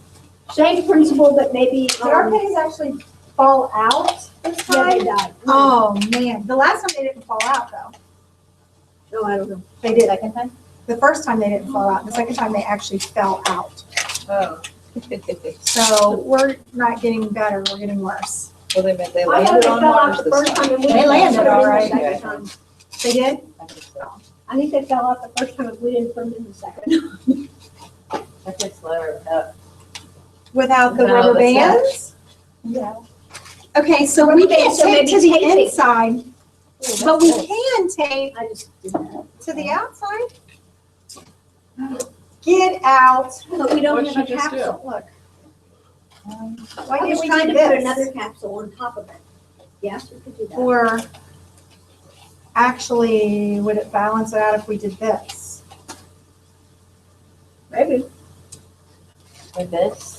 Same principle, but maybe. Did our pennies actually fall out this Yeah, they time? died. Oh, man. The last time they didn't fall out, though. No, I don't know. They did. Second time? The first time they didn't fall out. The second time they actually fell out. Oh. So we're not getting better. We're getting worse. Well, they meant they I thought landed they on fell out Mars the this first time. time and we They didn't landed put them all in the right. second Yeah. time. They did? I think so. I think they fell out the first time and we didn't put them in the second. That's it slower without. Without the No, rubber that's not- bands? Yeah. Okay, so we can't So tape maybe to the taping. inside, but we can tape I just did that. to the outside. Get out. But we don't What'd have a she just do? capsule. Look. Why I can't was we trying do to put this? another capsule on top of it. Yes, we could do that. Or actually, would it balance it out if we did this? Maybe. Like this?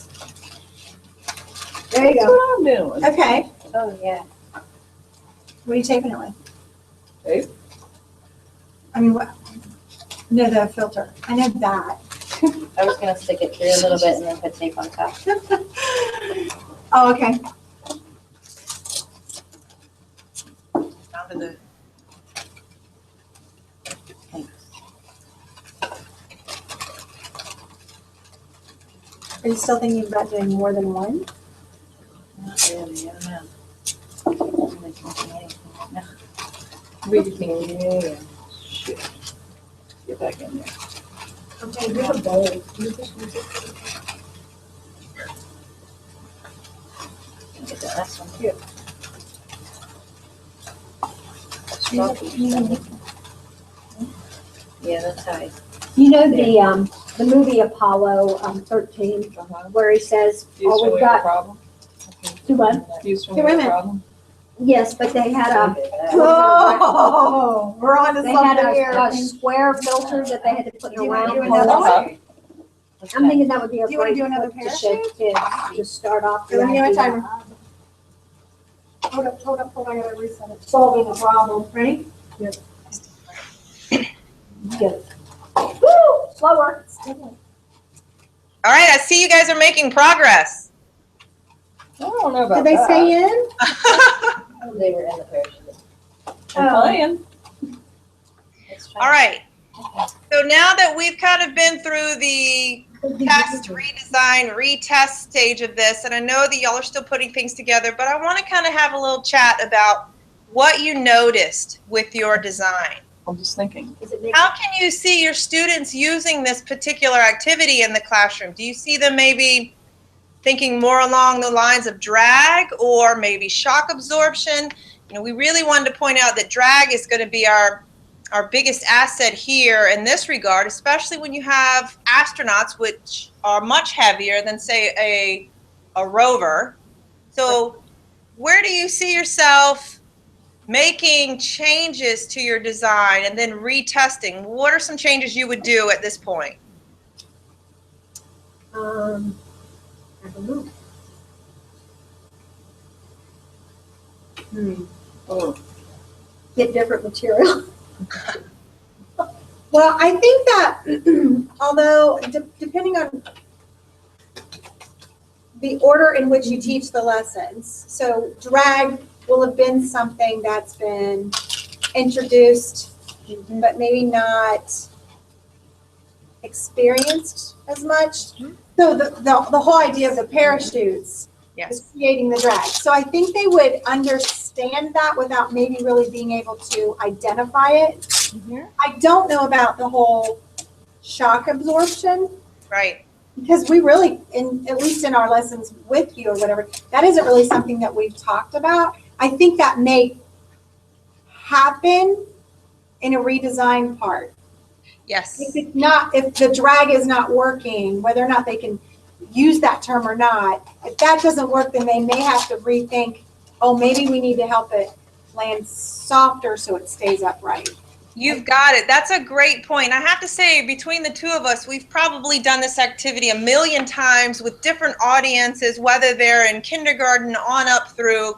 There you That's go. what I'm doing. Okay, Oh, yeah. what are you taping it with? Tape? I mean, what? No, the filter. I know that. I was gonna stick it through a little bit and then put tape on top. Oh, okay. Down to the- Are you still thinking about doing more than one? Not really, I don't know. I'm like thinking anything right now. Yeah. Shit. Get back in there. Okay, here's a bowl. Get the last one too. Yeah, that's how I. You know the movie Apollo 13, where he says, Houston, "Oh, we we've have a got problem? two what?" Houston, Hey, we wait have a a minute. problem? Yes, but they had a Oh, we're on to they had something here. a square filter that they had to put Do you want to around. do another for- one? I'm thinking that would be a Do you wanna great do another book to show parachute? kids to start off. Here, let me get my the timer. idea Hold up, I gotta reset it. of solving a problem. Ready? Good. Woo! Slower. All right, I see you guys are making progress. I don't know about Did they that. stay in? They were in the parachute. I'm playing. Let's try. All right. So now that we've kind of been through the test, redesign, retest stage of this, and I know that y'all are still putting things together, but I want to kind of have a little chat about what you noticed with your design. I'm just thinking. Does it make How can you see your students using this particular activity in the classroom? Do you see them maybe thinking more along the lines of drag or maybe shock absorption? You know, we really wanted to point out that drag is going to be our biggest asset here in this regard, especially when you have astronauts, which are much heavier than, say, a rover. So where do you see yourself making changes to your design and then retesting? What are some changes you would do at this point? I don't know. Oh, Get different material. Well, I think that although depending on the order in which you teach the lessons, so drag will have been something that's been introduced, but maybe not experienced as much. So the whole idea of the parachutes Yes. is creating the drag. So I think they would understand that without maybe really being able to identify it. I don't know about the whole shock absorption. Right. Because we really, at least in our lessons with you or whatever, that isn't really something that we've talked about. I think that may happen in a redesign part. Yes. If the drag is not working, whether or not they can use that term or not, if that doesn't work, then they may have to rethink, oh, maybe we need to help it land softer so it stays upright. You've got it. That's a great point. I have to say, between the two of us, we've probably done this activity a million times with different audiences, whether they're in kindergarten on up through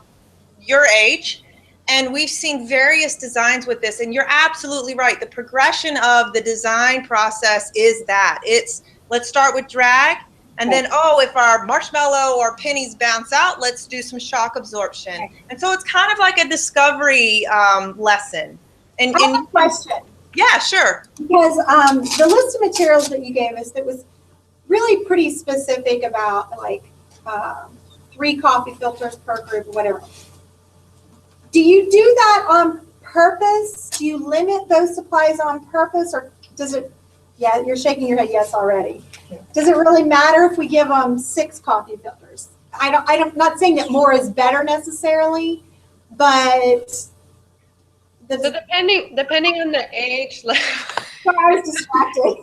your age. And we've seen various designs with this. And you're absolutely right. The progression of the design process is that. It's, let's start with drag. And then, oh, if our marshmallow or pennies bounce out, let's do some shock absorption. And so it's kind of like a discovery lesson. And I have a question. Yeah, sure. Because the list of materials that you gave us, that was really pretty specific about like 3 coffee filters per group or whatever. Do you do that on purpose? Do you limit those supplies on purpose, or does it? Yeah, you're shaking your head yes already. Does it really matter if we give them 6 coffee filters? I'm not saying that more is better necessarily, but so depending on the age level. Sorry, I was distracted.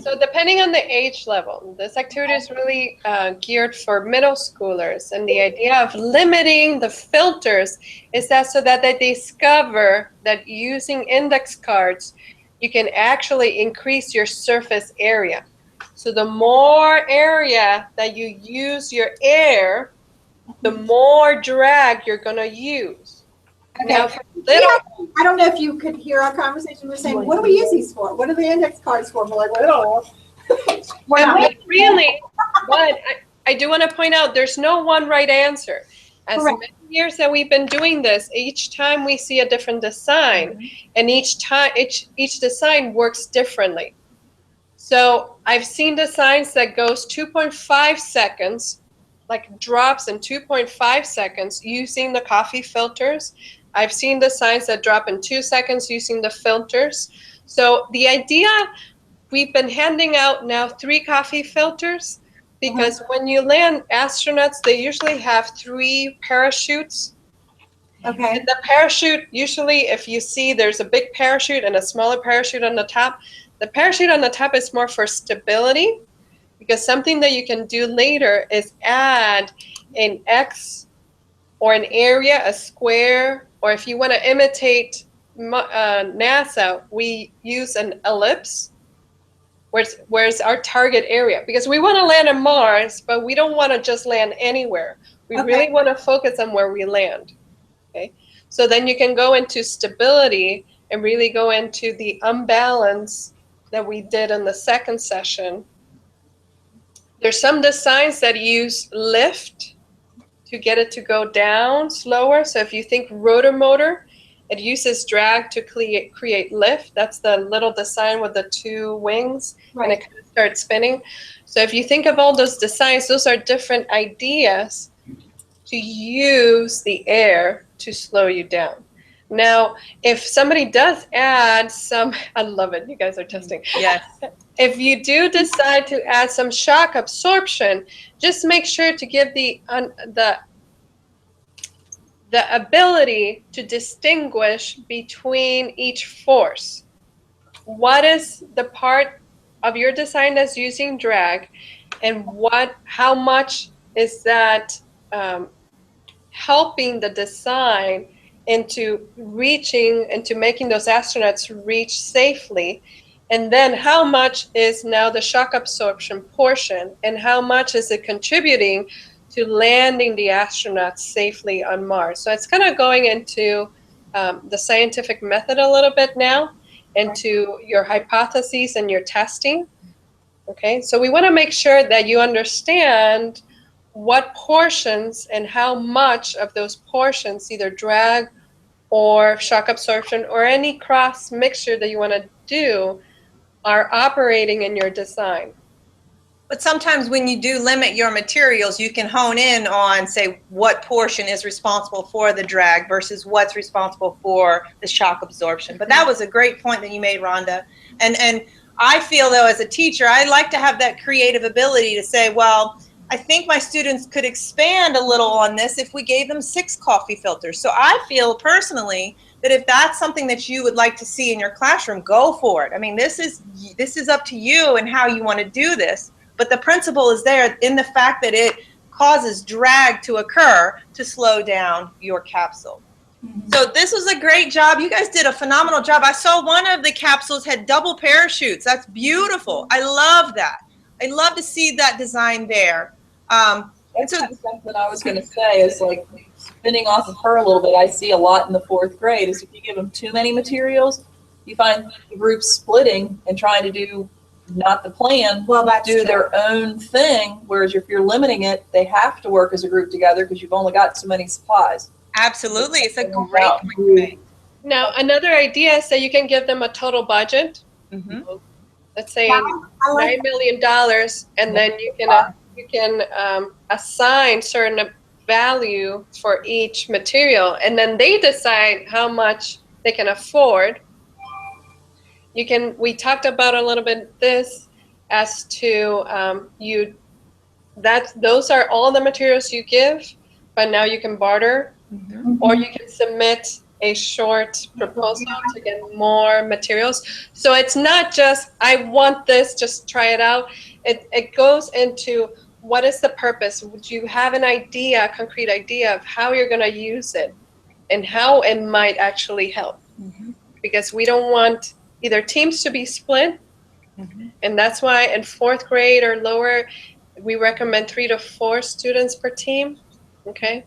So depending on the age level, this activity is really geared for middle schoolers, and the idea of limiting the filters is that so that they discover that using index cards, you can actually increase your surface area. So the more area that you use your air, the more drag you're going to use. Okay. Now, I don't know if you could hear our conversation. We're saying, what do we use these for? What are the index cards for? We're like, well, I don't know. But really, but I do want to point out there's no one right answer. As many years that we've been doing this, each time we see a different design, and each design works differently. So I've seen designs that goes 2.5 seconds, like drops in 2.5 seconds using the coffee filters. I've seen designs that drop in 2 seconds using the filters. So the idea, we've been handing out now 3 coffee filters because when you land astronauts, they usually have 3 parachutes. Okay. And the parachute, usually if you see there's a big parachute and a smaller parachute on the top, the parachute on the top is more for stability, because something that you can do later is add an X or an area, a square, or if you want to imitate NASA, we use an ellipse, where's our target area. Because we want to land on Mars, but we don't want to just land anywhere. We really want to focus on where we land. Okay, so then you can go into stability and really go into the unbalance that we did in the second session. There's some designs that use lift to get it to go down slower. So if you think rotor motor, it uses drag to create lift. That's the little design with the 2 wings, and it kind of starts spinning. So if you think of all those designs, those are different ideas to use the air to slow you down. Now, if somebody does add some, I love it, you guys are testing. Yes. If you do decide to add some shock absorption, just make sure to give the ability to distinguish between each force. What is the part of your design that's using drag, and how much is that helping the design into making those astronauts reach safely? And then how much is now the shock absorption portion, and how much is it contributing to landing the astronauts safely on Mars? So it's kind of going into the scientific method a little bit now, into your hypotheses and your testing. Okay, so we want to make sure that you understand what portions and how much of those portions, either drag or shock absorption or any cross mixture that you want to do, are operating in your design. But sometimes when you do limit your materials, you can hone in on, say, what portion is responsible for the drag versus what's responsible for the shock absorption. But that was a great point that you made, Rhonda. And I feel, though, as a teacher, I like to have that creative ability to say, well, I think my students could expand a little on this if we gave them 6 coffee filters. So I feel personally that if that's something that you would like to see in your classroom, go for it. I mean, this is up to you and how you want to do this. But the principle is there in the fact that it causes drag to occur to slow down your capsule. So this was a great job. You guys did a phenomenal job. I saw one of the capsules had double parachutes. That's beautiful. I love that. I love to see that design there. That's something I was going to say is like spinning off of her a little bit. I see a lot in the 4th grade is if you give them too many materials, you find the groups splitting and trying to do not the plan, do their own thing. Whereas if you're limiting it, they have to work as a group together because you've only got so many supplies. Absolutely. It's a great point to make. Now, another idea is that you can give them a total budget. Let's say $9 million, and then you can assign certain value for each material, and then they decide how much they can afford. We talked about a little bit this as to those are all the materials you give, but now you can barter, or you can submit a short proposal to get more materials. So it's not just, I want this, just try it out. It goes into what is the purpose? Would you have an idea, a concrete idea of how you're going to use it and how it might actually help? Because we don't want either teams to be split, and that's why in 4th grade or lower, we recommend 3 to 4 students per team. Okay,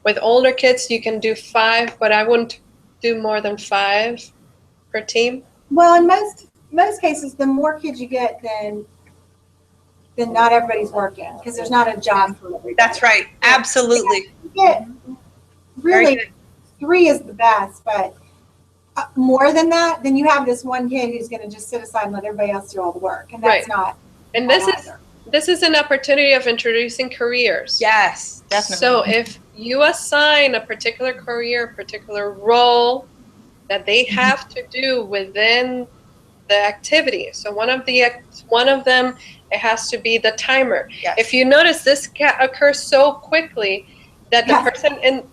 with older kids, you can do 5, but I wouldn't do more than 5 per team. Well, in most cases, the more kids you get, then not everybody's working because there's not a job for everybody. That's right. Absolutely. Really, 3 is the best, but more than that, then you have this one kid who's going to just sit aside and let everybody else do all the work, and that's not. And this is an opportunity of introducing careers. Yes, definitely. So if you assign a particular career, particular role that they have to do within the activity. So one of them, it has to be the timer. Yes. If you notice, this occurs so quickly that the person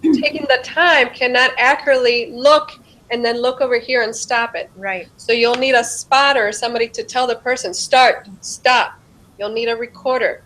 taking the time cannot accurately look and then look over here and stop it. Right. So you'll need a spotter, somebody to tell the person, start, stop. You'll need a recorder.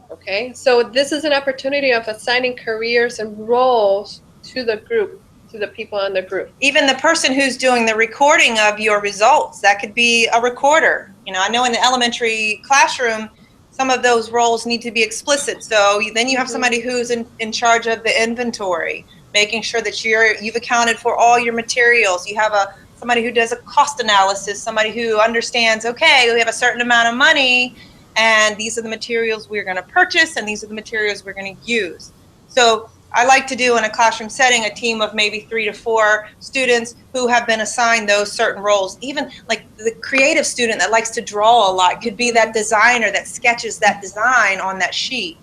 Okay, so this is an opportunity of assigning careers and roles to the group, to the people in the group. Even the person who's doing the recording of your results, that could be a recorder. You know, I know in the elementary classroom, some of those roles need to be explicit. So then you have somebody who's in charge of the inventory, making sure that you've accounted for all your materials. You have somebody who does a cost analysis, somebody who understands, okay, we have a certain amount of money, and these are the materials we're going to purchase, and these are the materials we're going to use. So I like to do in a classroom setting a team of maybe 3 to 4 students who have been assigned those certain roles. Even like the creative student that likes to draw a lot could be that designer that sketches that design on that sheet.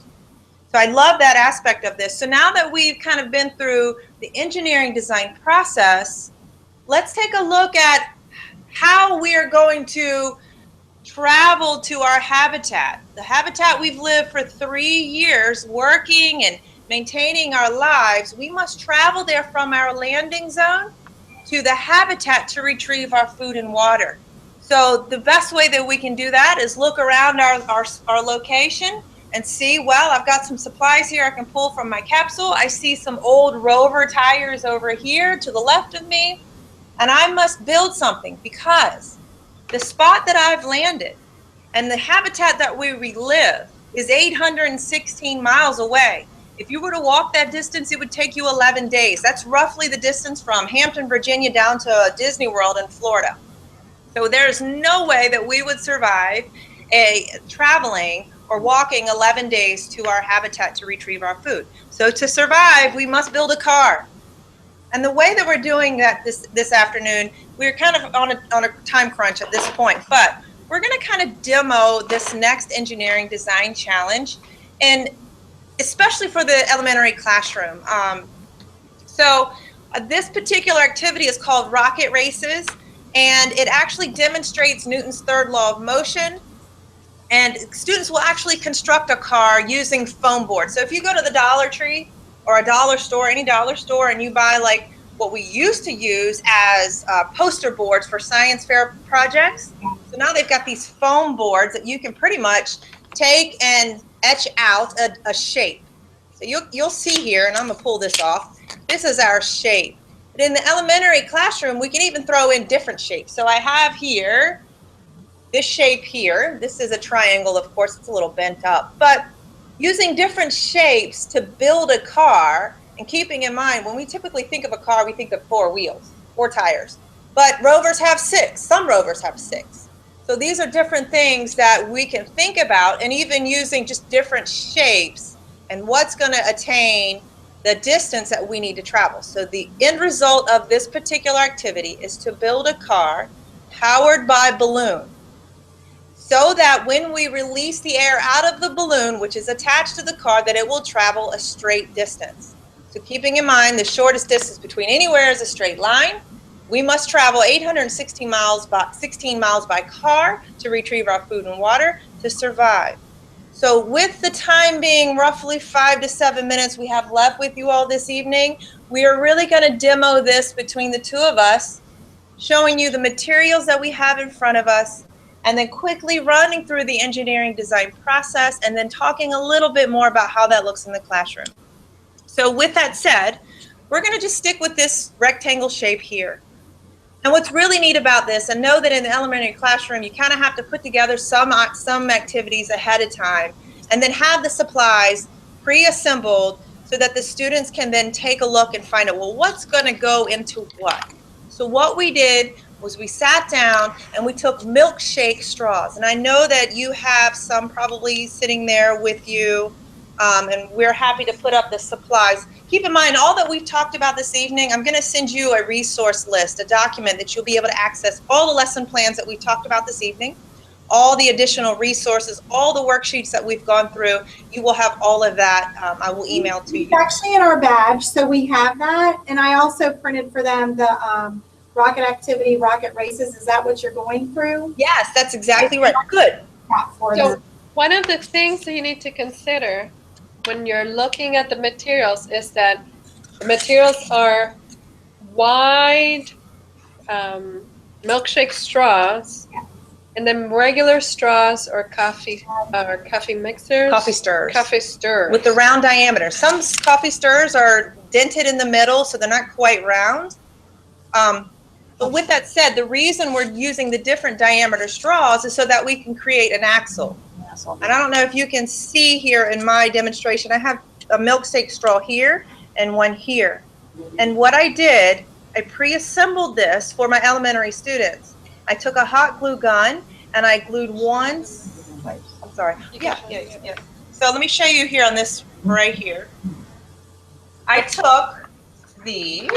So I love that aspect of this. So now that we've kind of been through the engineering design process, let's take a look at how we are going to travel to our habitat. The habitat we've lived for 3 years working and maintaining our lives. We must travel there from our landing zone to the habitat to retrieve our food and water. So the best way that we can do that is look around our location and see, well, I've got some supplies here I can pull from my capsule. I see some old Rover tires over here to the left of me, and I must build something because the spot that I've landed and the habitat that we relive is 816 miles away. If you were to walk that distance, it would take you 11 days. That's roughly the distance from Hampton, Virginia down to Disney World in Florida. So there's no way that we would survive traveling or walking 11 days to our habitat to retrieve our food. So to survive, we must build a car. And the way that we're doing that this afternoon, we're kind of on a time crunch at this point, but we're going to kind of demo this next engineering design challenge, and especially for the elementary classroom. This particular activity is called Rocket Races, and it actually demonstrates Newton's third law of motion. And students will actually construct a car using foam boards. So if you go to the Dollar Tree or a dollar store, any dollar store, and you buy like what we used to use as poster boards for science fair projects. So now they've got these foam boards that you can pretty much take and etch out a shape. So you'll see here, and I'm gonna pull this off. This is our shape. But in the elementary classroom, we can even throw in different shapes. So I have here this shape here. This is a triangle, of course, it's a little bent up, but using different shapes to build a car, and keeping in mind, when we typically think of a car, we think of 4 wheels, 4 tires, but rovers have 6, some rovers have 6. So these are different things that we can think about, and even using just different shapes and what's going to attain the distance that we need to travel. So the end result of this particular activity is to build a car powered by balloon, so that when we release the air out of the balloon, which is attached to the car, that it will travel a straight distance. So keeping in mind the shortest distance between anywhere is a straight line. We must travel 816 miles by car to retrieve our food and water to survive. So with the time being roughly 5 to 7 minutes we have left with you all this evening, we are really going to demo this between the two of us, showing you the materials that we have in front of us, and then quickly running through the engineering design process, and then talking a little bit more about how that looks in the classroom. So with that said, we're going to just stick with this rectangle shape here. And what's really neat about this, and know that in the elementary classroom, you kind of have to put together some activities ahead of time, and then have the supplies pre-assembled so that the students can then take a look and find out, well, what's going to go into what? So what we did was we sat down and we took milkshake straws. And I know that you have some probably sitting there with you, and we're happy to put up the supplies. Keep in mind, all that we've talked about this evening, I'm gonna send you a resource list, a document that you'll be able to access all the lesson plans that we talked about this evening, all the additional resources, all the worksheets that we've gone through. You will have all of that. I will email to you. It's actually in our badge, so we have that. And I also printed for them the rocket activity, rocket races. Is that what you're going through? Yes, that's exactly right. Good. So one of the things that you need to consider when you're looking at the materials is that the materials are wide milkshake straws, and then regular straws or coffee mixers. Coffee stirs. Coffee stirs. With the round diameter. Some coffee stirs are dented in the middle, so they're not quite round. But with that said, the reason we're using the different diameter straws is so that we can create an axle. And I don't know if you can see here in my demonstration, I have a milkshake straw here and one here. And what I did, I pre-assembled this for my elementary students. I took a hot glue gun and I glued one, I'm sorry. Yeah. So let me show you here on this right here. I took the,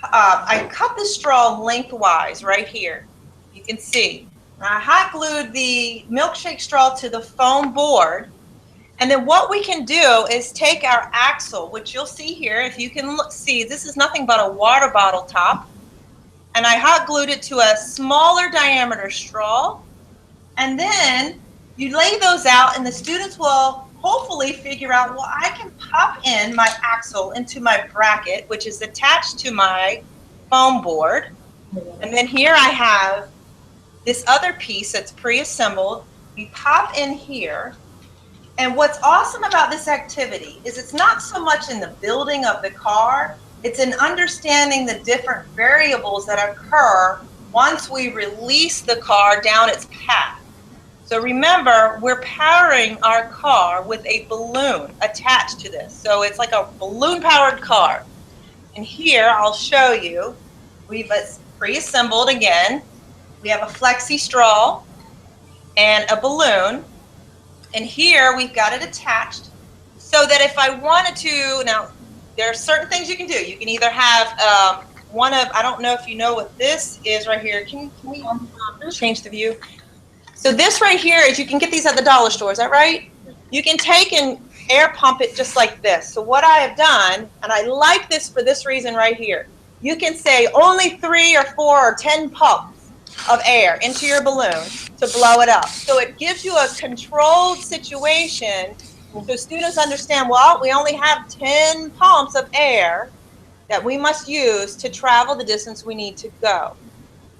I cut the straw lengthwise right here. You can see. I hot glued the milkshake straw to the foam board. And then what we can do is take our axle, which you'll see here. If you can see, this is nothing but a water bottle top. And I hot glued it to a smaller diameter straw. And then you lay those out and the students will hopefully figure out, well, I can pop in my axle into my bracket, which is attached to my foam board. And then here I have this other piece that's pre-assembled. We pop in here. And what's awesome about this activity is it's not so much in the building of the car, it's in understanding the different variables that occur once we release the car down its path. So remember, we're powering our car with a balloon attached to this. So it's like a balloon-powered car. And here, I'll show you, we've pre-assembled again. We have a flexi straw and a balloon. And here, we've got it attached so that if I wanted to, now, there are certain things you can do. You can either have I don't know if you know what this is right here. Can we change the view? So this right here is, you can get these at the dollar store, is that right? You can take and air pump it just like this. So what I have done, and I like this for this reason right here, you can say only 3 or 4 or 10 pumps of air into your balloon to blow it up. So it gives you a controlled situation so students understand, well, we only have 10 pumps of air that we must use to travel the distance we need to go.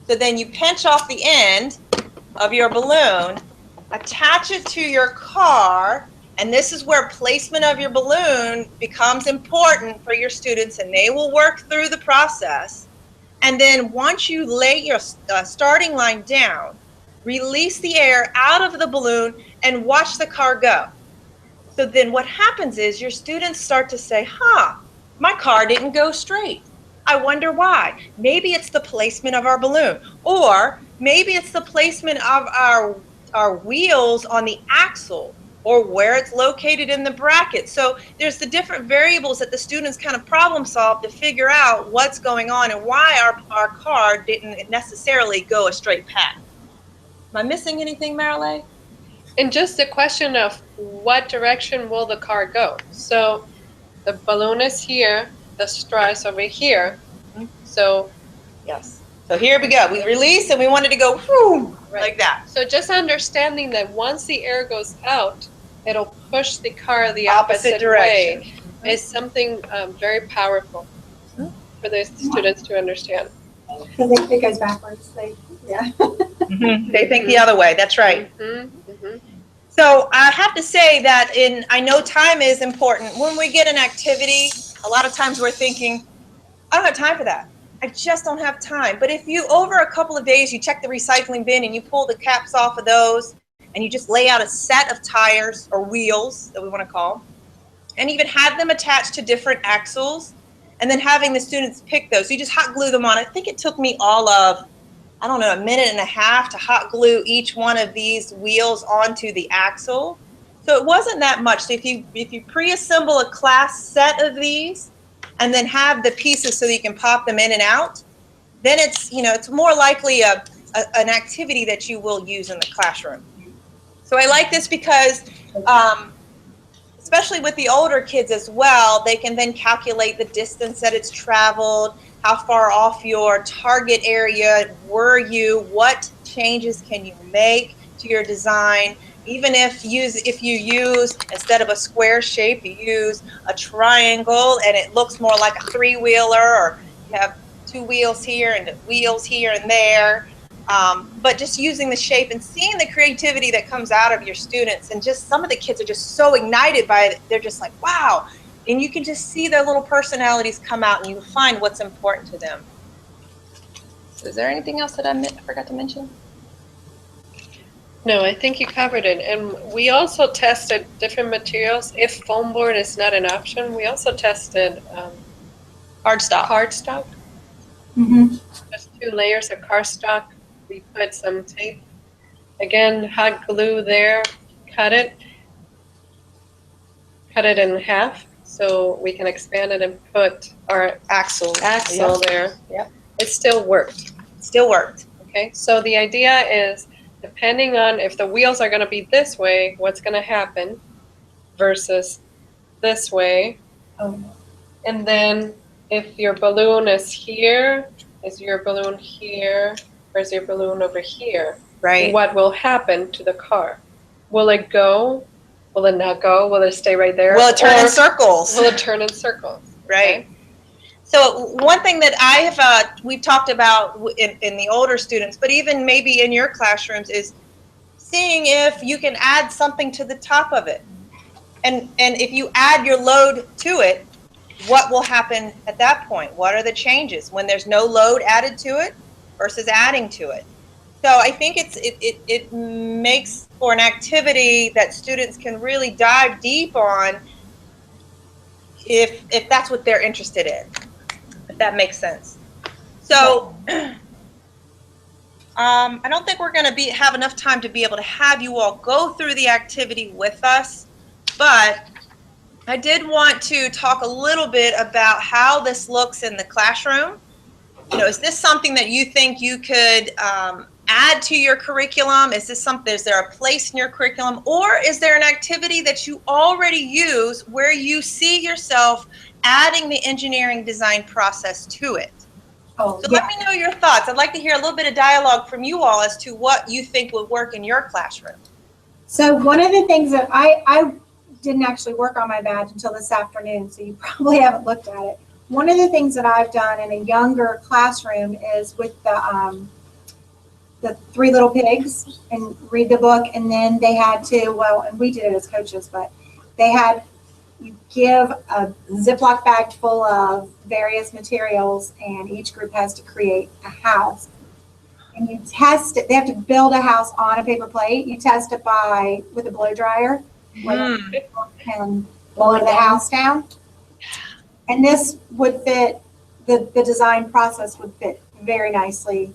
So then you pinch off the end of your balloon, attach it to your car, and this is where placement of your balloon becomes important for your students, and they will work through the process. And then once you lay your starting line down, release the air out of the balloon and watch the car go. So then what happens is your students start to say, my car didn't go straight. I wonder why. Maybe it's the placement of our balloon, or maybe it's the placement of our wheels on the axle, or where it's located in the bracket. So there's the different variables that the students kind of problem solve to figure out what's going on and why our car didn't necessarily go a straight path. Am I missing anything, Marilee? And just the question of what direction will the car go? So the balloon is here, the straw is over here. So yes. So here we go. We release and we wanted to go whoo, like that. So just understanding that once the air goes out, it'll push the car the opposite way is something very powerful for the students to understand. Because it goes backwards. Yeah. They think the other way. That's right. So I have to say that I know time is important. When we get an activity, a lot of times we're thinking, I don't have time for that. I just don't have time. But if you, over a couple of days, you check the recycling bin and you pull the caps off of those and you just lay out a set of tires or wheels that we want to call, and even have them attached to different axles, and then having the students pick those. So you just hot glue them on. I think it took me all of, I don't know, a minute and a half to hot glue each one of these wheels onto the axle. So it wasn't that much. So if you pre-assemble a class set of these and then have the pieces so that you can pop them in and out, then it's more likely an activity that you will use in the classroom. So I like this because especially with the older kids as well, they can then calculate the distance that it's traveled, how far off your target area were you, what changes can you make to your design. Even if you use, instead of a square shape, you use a triangle and it looks more like a 3-wheeler, or you have 2 wheels here and wheels here and there. But just using the shape and seeing the creativity that comes out of your students, and just some of the kids are just so ignited by it. They're just like, wow. And you can just see their little personalities come out, and you find what's important to them. So is there anything else that I forgot to mention? No, I think you covered it. And we also tested different materials. If foam board is not an option, we also tested cardstock. Just 2 layers of cardstock. We put some tape. Again, hot glue there, cut it in half so we can expand it and put our axle there. Yep. It still worked. Okay, so the idea is, depending on if the wheels are going to be this way, what's going to happen versus this way. And then if your balloon is here, is your balloon here, or is your balloon over here? Right. What will happen to the car? Will it go? Will it not go? Will it stay right there? Will it turn in circles? Will it turn in circles? Right. Okay. So one thing that we've talked about in the older students, but even maybe in your classrooms, is seeing if you can add something to the top of it. And if you add your load to it, what will happen at that point? What are the changes when there's no load added to it versus adding to it? So I think it makes for an activity that students can really dive deep on if that's what they're interested in, if that makes sense. So I don't think we're going to have enough time to be able to have you all go through the activity with us, but I did want to talk a little bit about how this looks in the classroom. is this something that you think you could add to your curriculum? Is there a place in your curriculum, or is there an activity that you already use where you see yourself adding the engineering design process to it? Oh, So yeah. let me know your thoughts. I'd like to hear a little bit of dialogue from you all as to what you think would work in your classroom. So one of the things that I didn't actually work on my badge until this afternoon, so you probably haven't looked at it. One of the things that I've done in a younger classroom is with the Three Little Pigs, and read the book, and then they had to, and we did it as coaches, but they had, you give a Ziploc bag full of various materials, and each group has to create a house. And you test it. They have to build a house on a paper plate. You test it with a blow dryer, where people can blow the house down. And this would fit, the design process would fit very nicely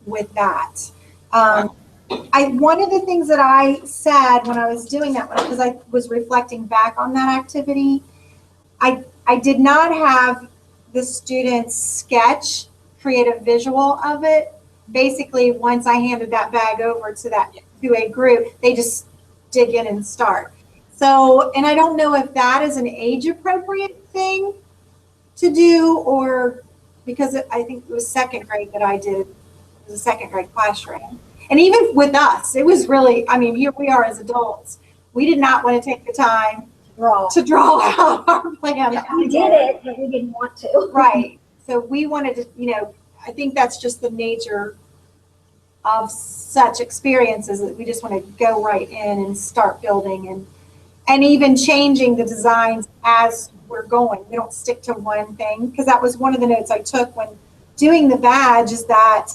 with that. One of the things that I said when I was doing that one, because I was reflecting back on that activity, I did not have the students sketch, create a visual of it. Basically, once I handed that bag over to a group, they just dig in and start. So, and I don't know if that is an age appropriate thing to do, or because I think it was second grade that I did. It was a second grade classroom. And even with us, it was really, here we are as adults. We did not want to take the time to draw out our plan. We did it, but we didn't want to. Right. So we wanted to, I think that's just the nature of such experiences, that we just want to go right in and start building and even changing the designs as we're going. We don't stick to one thing, because that was one of the notes I took when doing the badge, is that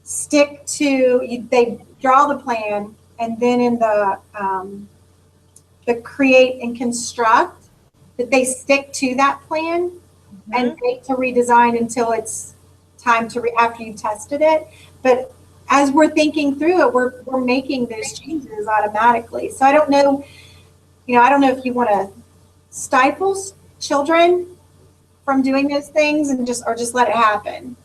stick to, they draw the plan, and then in the create and construct, that they stick to that plan and wait to redesign until it's time to, after you've tested it. But as we're thinking through it, we're making those changes automatically. So I don't know, I don't know if you want to stifle children from doing those things and just let it happen.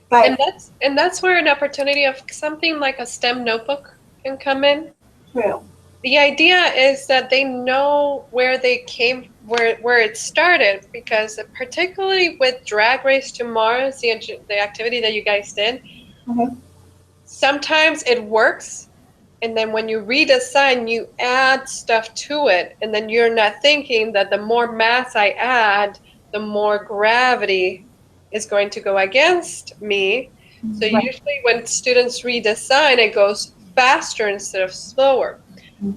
But and that's where an opportunity of something like a STEM notebook can come in. True. The idea is that they know where they came, where it started, because particularly with Drag Race to Mars, the activity that you guys did, sometimes it works, and then when you redesign, you add stuff to it, and then you're not thinking that the more mass I add, the more gravity is going to go against me. So usually when students redesign, it goes faster instead of slower.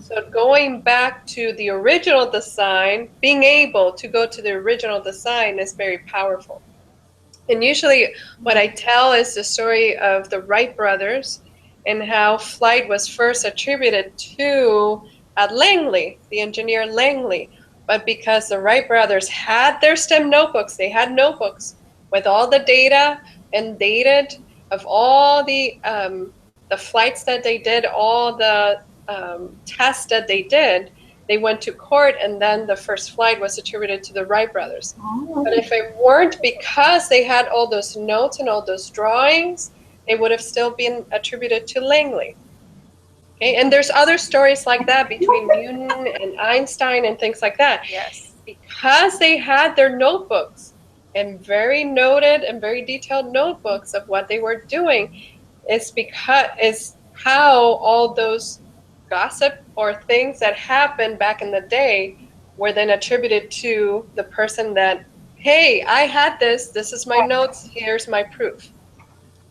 So going back to the original design, being able to go to the original design is very powerful. And usually what I tell is the story of the Wright brothers and how flight was first attributed to Langley, the engineer Langley. But because the Wright brothers had their STEM notebooks, they had notebooks with all the data and dated of all the flights that they did, all the tests that they did, they went to court, and then the first flight was attributed to the Wright brothers. But if it weren't because they had all those notes and all those drawings, it would have still been attributed to Langley. Okay, and there's other stories like that between Newton and Einstein and things like that. Yes. Because they had their notebooks and very noted and very detailed notebooks of what they were doing, is how all those gossip or things that happened back in the day were then attributed to the person that, hey, I had this is my notes, here's my proof.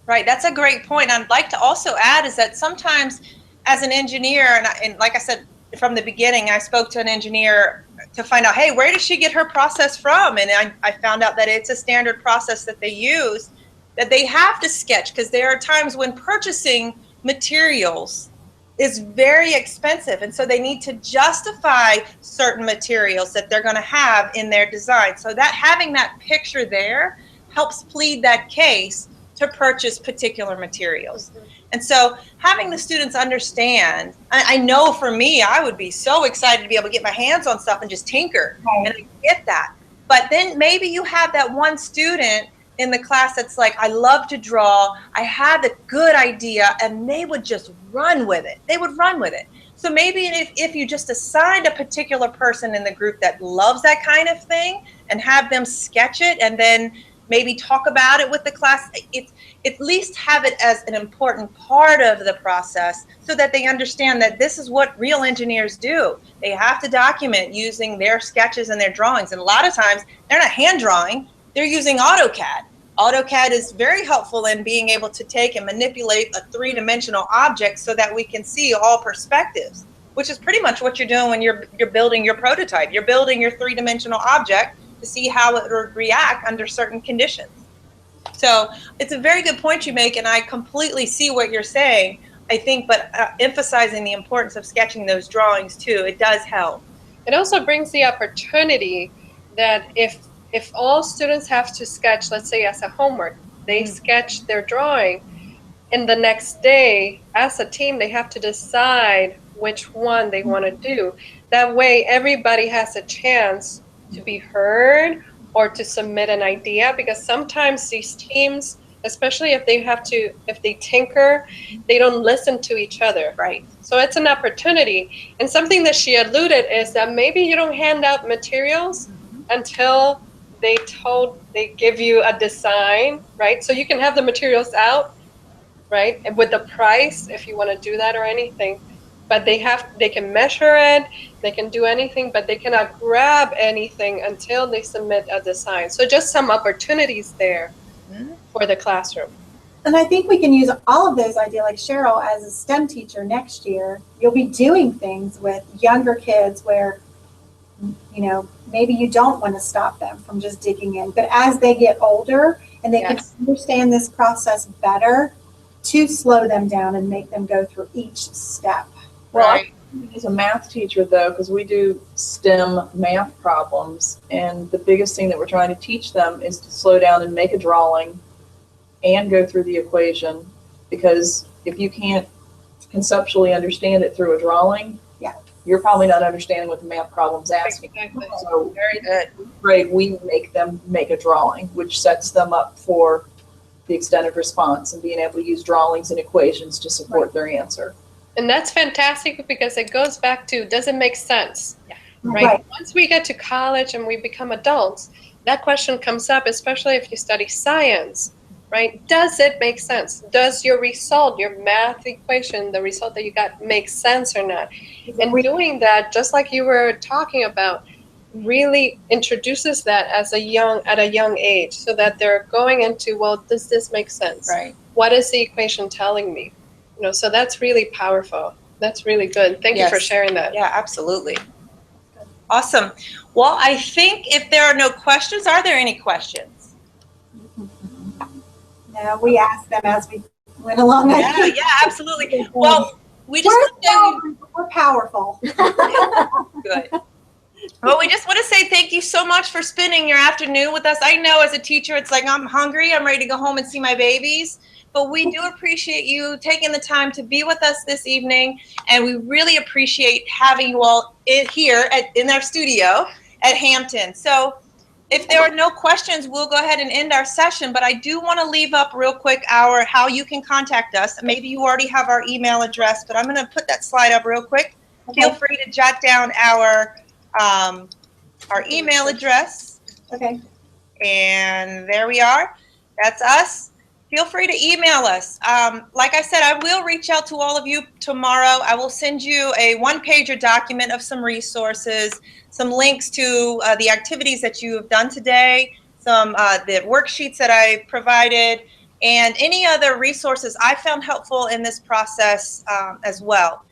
Right, that's a great point. I'd like to also add is that sometimes as an engineer, and like I said from the beginning, I spoke to an engineer to find out, hey, where did she get her process from? And I found out that it's a standard process that they use, that they have to sketch, because there are times when purchasing materials is very expensive, and so they need to justify certain materials that they're going to have in their design. So that having that picture there helps plead that case to purchase particular materials. And so having the students understand, I know for me, I would be so excited to be able to get my hands on stuff and just tinker, and I get that. But then maybe you have that one student in the class that's like, I love to draw, I had a good idea, and they would just run with it. They would run with it. So maybe if you just assigned a particular person in the group that loves that kind of thing and have them sketch it and then maybe talk about it with the class, at least have it as an important part of the process so that they understand that this is what real engineers do. They have to document using their sketches and their drawings. And a lot of times they're not hand drawing, they're using AutoCAD. AutoCAD is very helpful in being able to take and manipulate a three-dimensional object so that we can see all perspectives, which is pretty much what you're doing when you're building your prototype. You're building your three-dimensional object to see how it would react under certain conditions. So it's a very good point you make, and I completely see what you're saying, I think, but emphasizing the importance of sketching those drawings too, it does help. It also brings the opportunity that if all students have to sketch, let's say as a homework, they sketch their drawing, and the next day, as a team, they have to decide which one they want to do. That way, everybody has a chance to be heard or to submit an idea, because sometimes these teams, especially if they tinker, they don't listen to each other. Right. So it's an opportunity. And something that she alluded is that maybe you don't hand out materials until they give you a design, right? So you can have the materials out, right? And with the price, if you want to do that or anything, but they can measure it, they can do anything, but they cannot grab anything until they submit a design. So just some opportunities there for the classroom. And I think we can use all of those ideas, like Cheryl, as a STEM teacher next year. You'll be doing things with younger kids where, you know, maybe you don't want to stop them from just digging in. But as they get older and they can understand this process better, to slow them down and make them go through each step. Well, I think as a math teacher, though, because we do STEM math problems, and the biggest thing that we're trying to teach them is to slow down and make a drawing and go through the equation, because if you can't conceptually understand it through a drawing, you're probably not understanding what the math problem's asking. Exactly. So Very good. Right, we make them make a drawing, which sets them up for the extended response and being able to use drawings and equations to support their answer. And that's fantastic, because it goes back to, does it make sense? Yeah. Right? Once we get to college and we become adults, that question comes up, especially if you study science, right? Does it make sense? Does your result, your math equation, the result that you got, make sense or not? And doing that, just like you were talking about, really introduces that at a young age, so that they're going into, well, does this make sense? Right. What is the equation telling me? You know, so that's really powerful. That's really good. Thank you for sharing that. Yeah, absolutely. Awesome. Well, I think if there are no questions, are there any questions? No, we asked them as we went along. Yeah, absolutely. Well, we're powerful. Good. Well, we just want to say thank you so much for spending your afternoon with us. I know as a teacher, it's like, I'm hungry, I'm ready to go home and see my babies. But we do appreciate you taking the time to be with us this evening. And we really appreciate having you all here in our studio at Hampton. So if there are no questions, we'll go ahead and end our session. But I do want to leave up real quick how you can contact us. Maybe you already have our email address, but I'm going to put that slide up real quick. Okay. Feel free to jot down our email address. Okay. And there we are. That's us. Feel free to email us. Like I said, I will reach out to all of you tomorrow. I will send you a one-pager document of some resources, some links to the activities that you have done today, some the worksheets that I provided, and any other resources I found helpful in this process as well.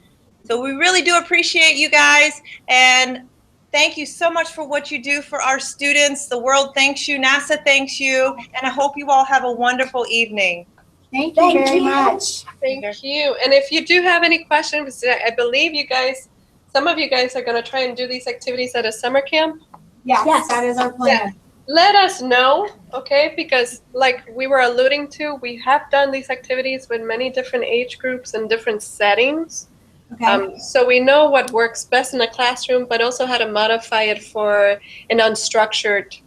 So we really do appreciate you guys, and thank you so much for what you do for our students. The world thanks you, NASA thanks you, and I hope you all have a wonderful evening. Thank you very much. Thank you. And if you do have any questions, I believe some of you guys are going to try and do these activities at a summer camp. Yes, that is our plan. Yeah. Let us know, okay? Because like we were alluding to, we have done these activities with many different age groups and different settings. Okay. So we know what works best in a classroom, but also how to modify it for an unstructured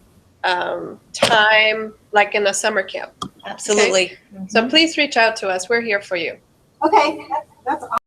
time, like in a summer camp. Absolutely. So please reach out to us. We're here for you. Okay, that's awesome.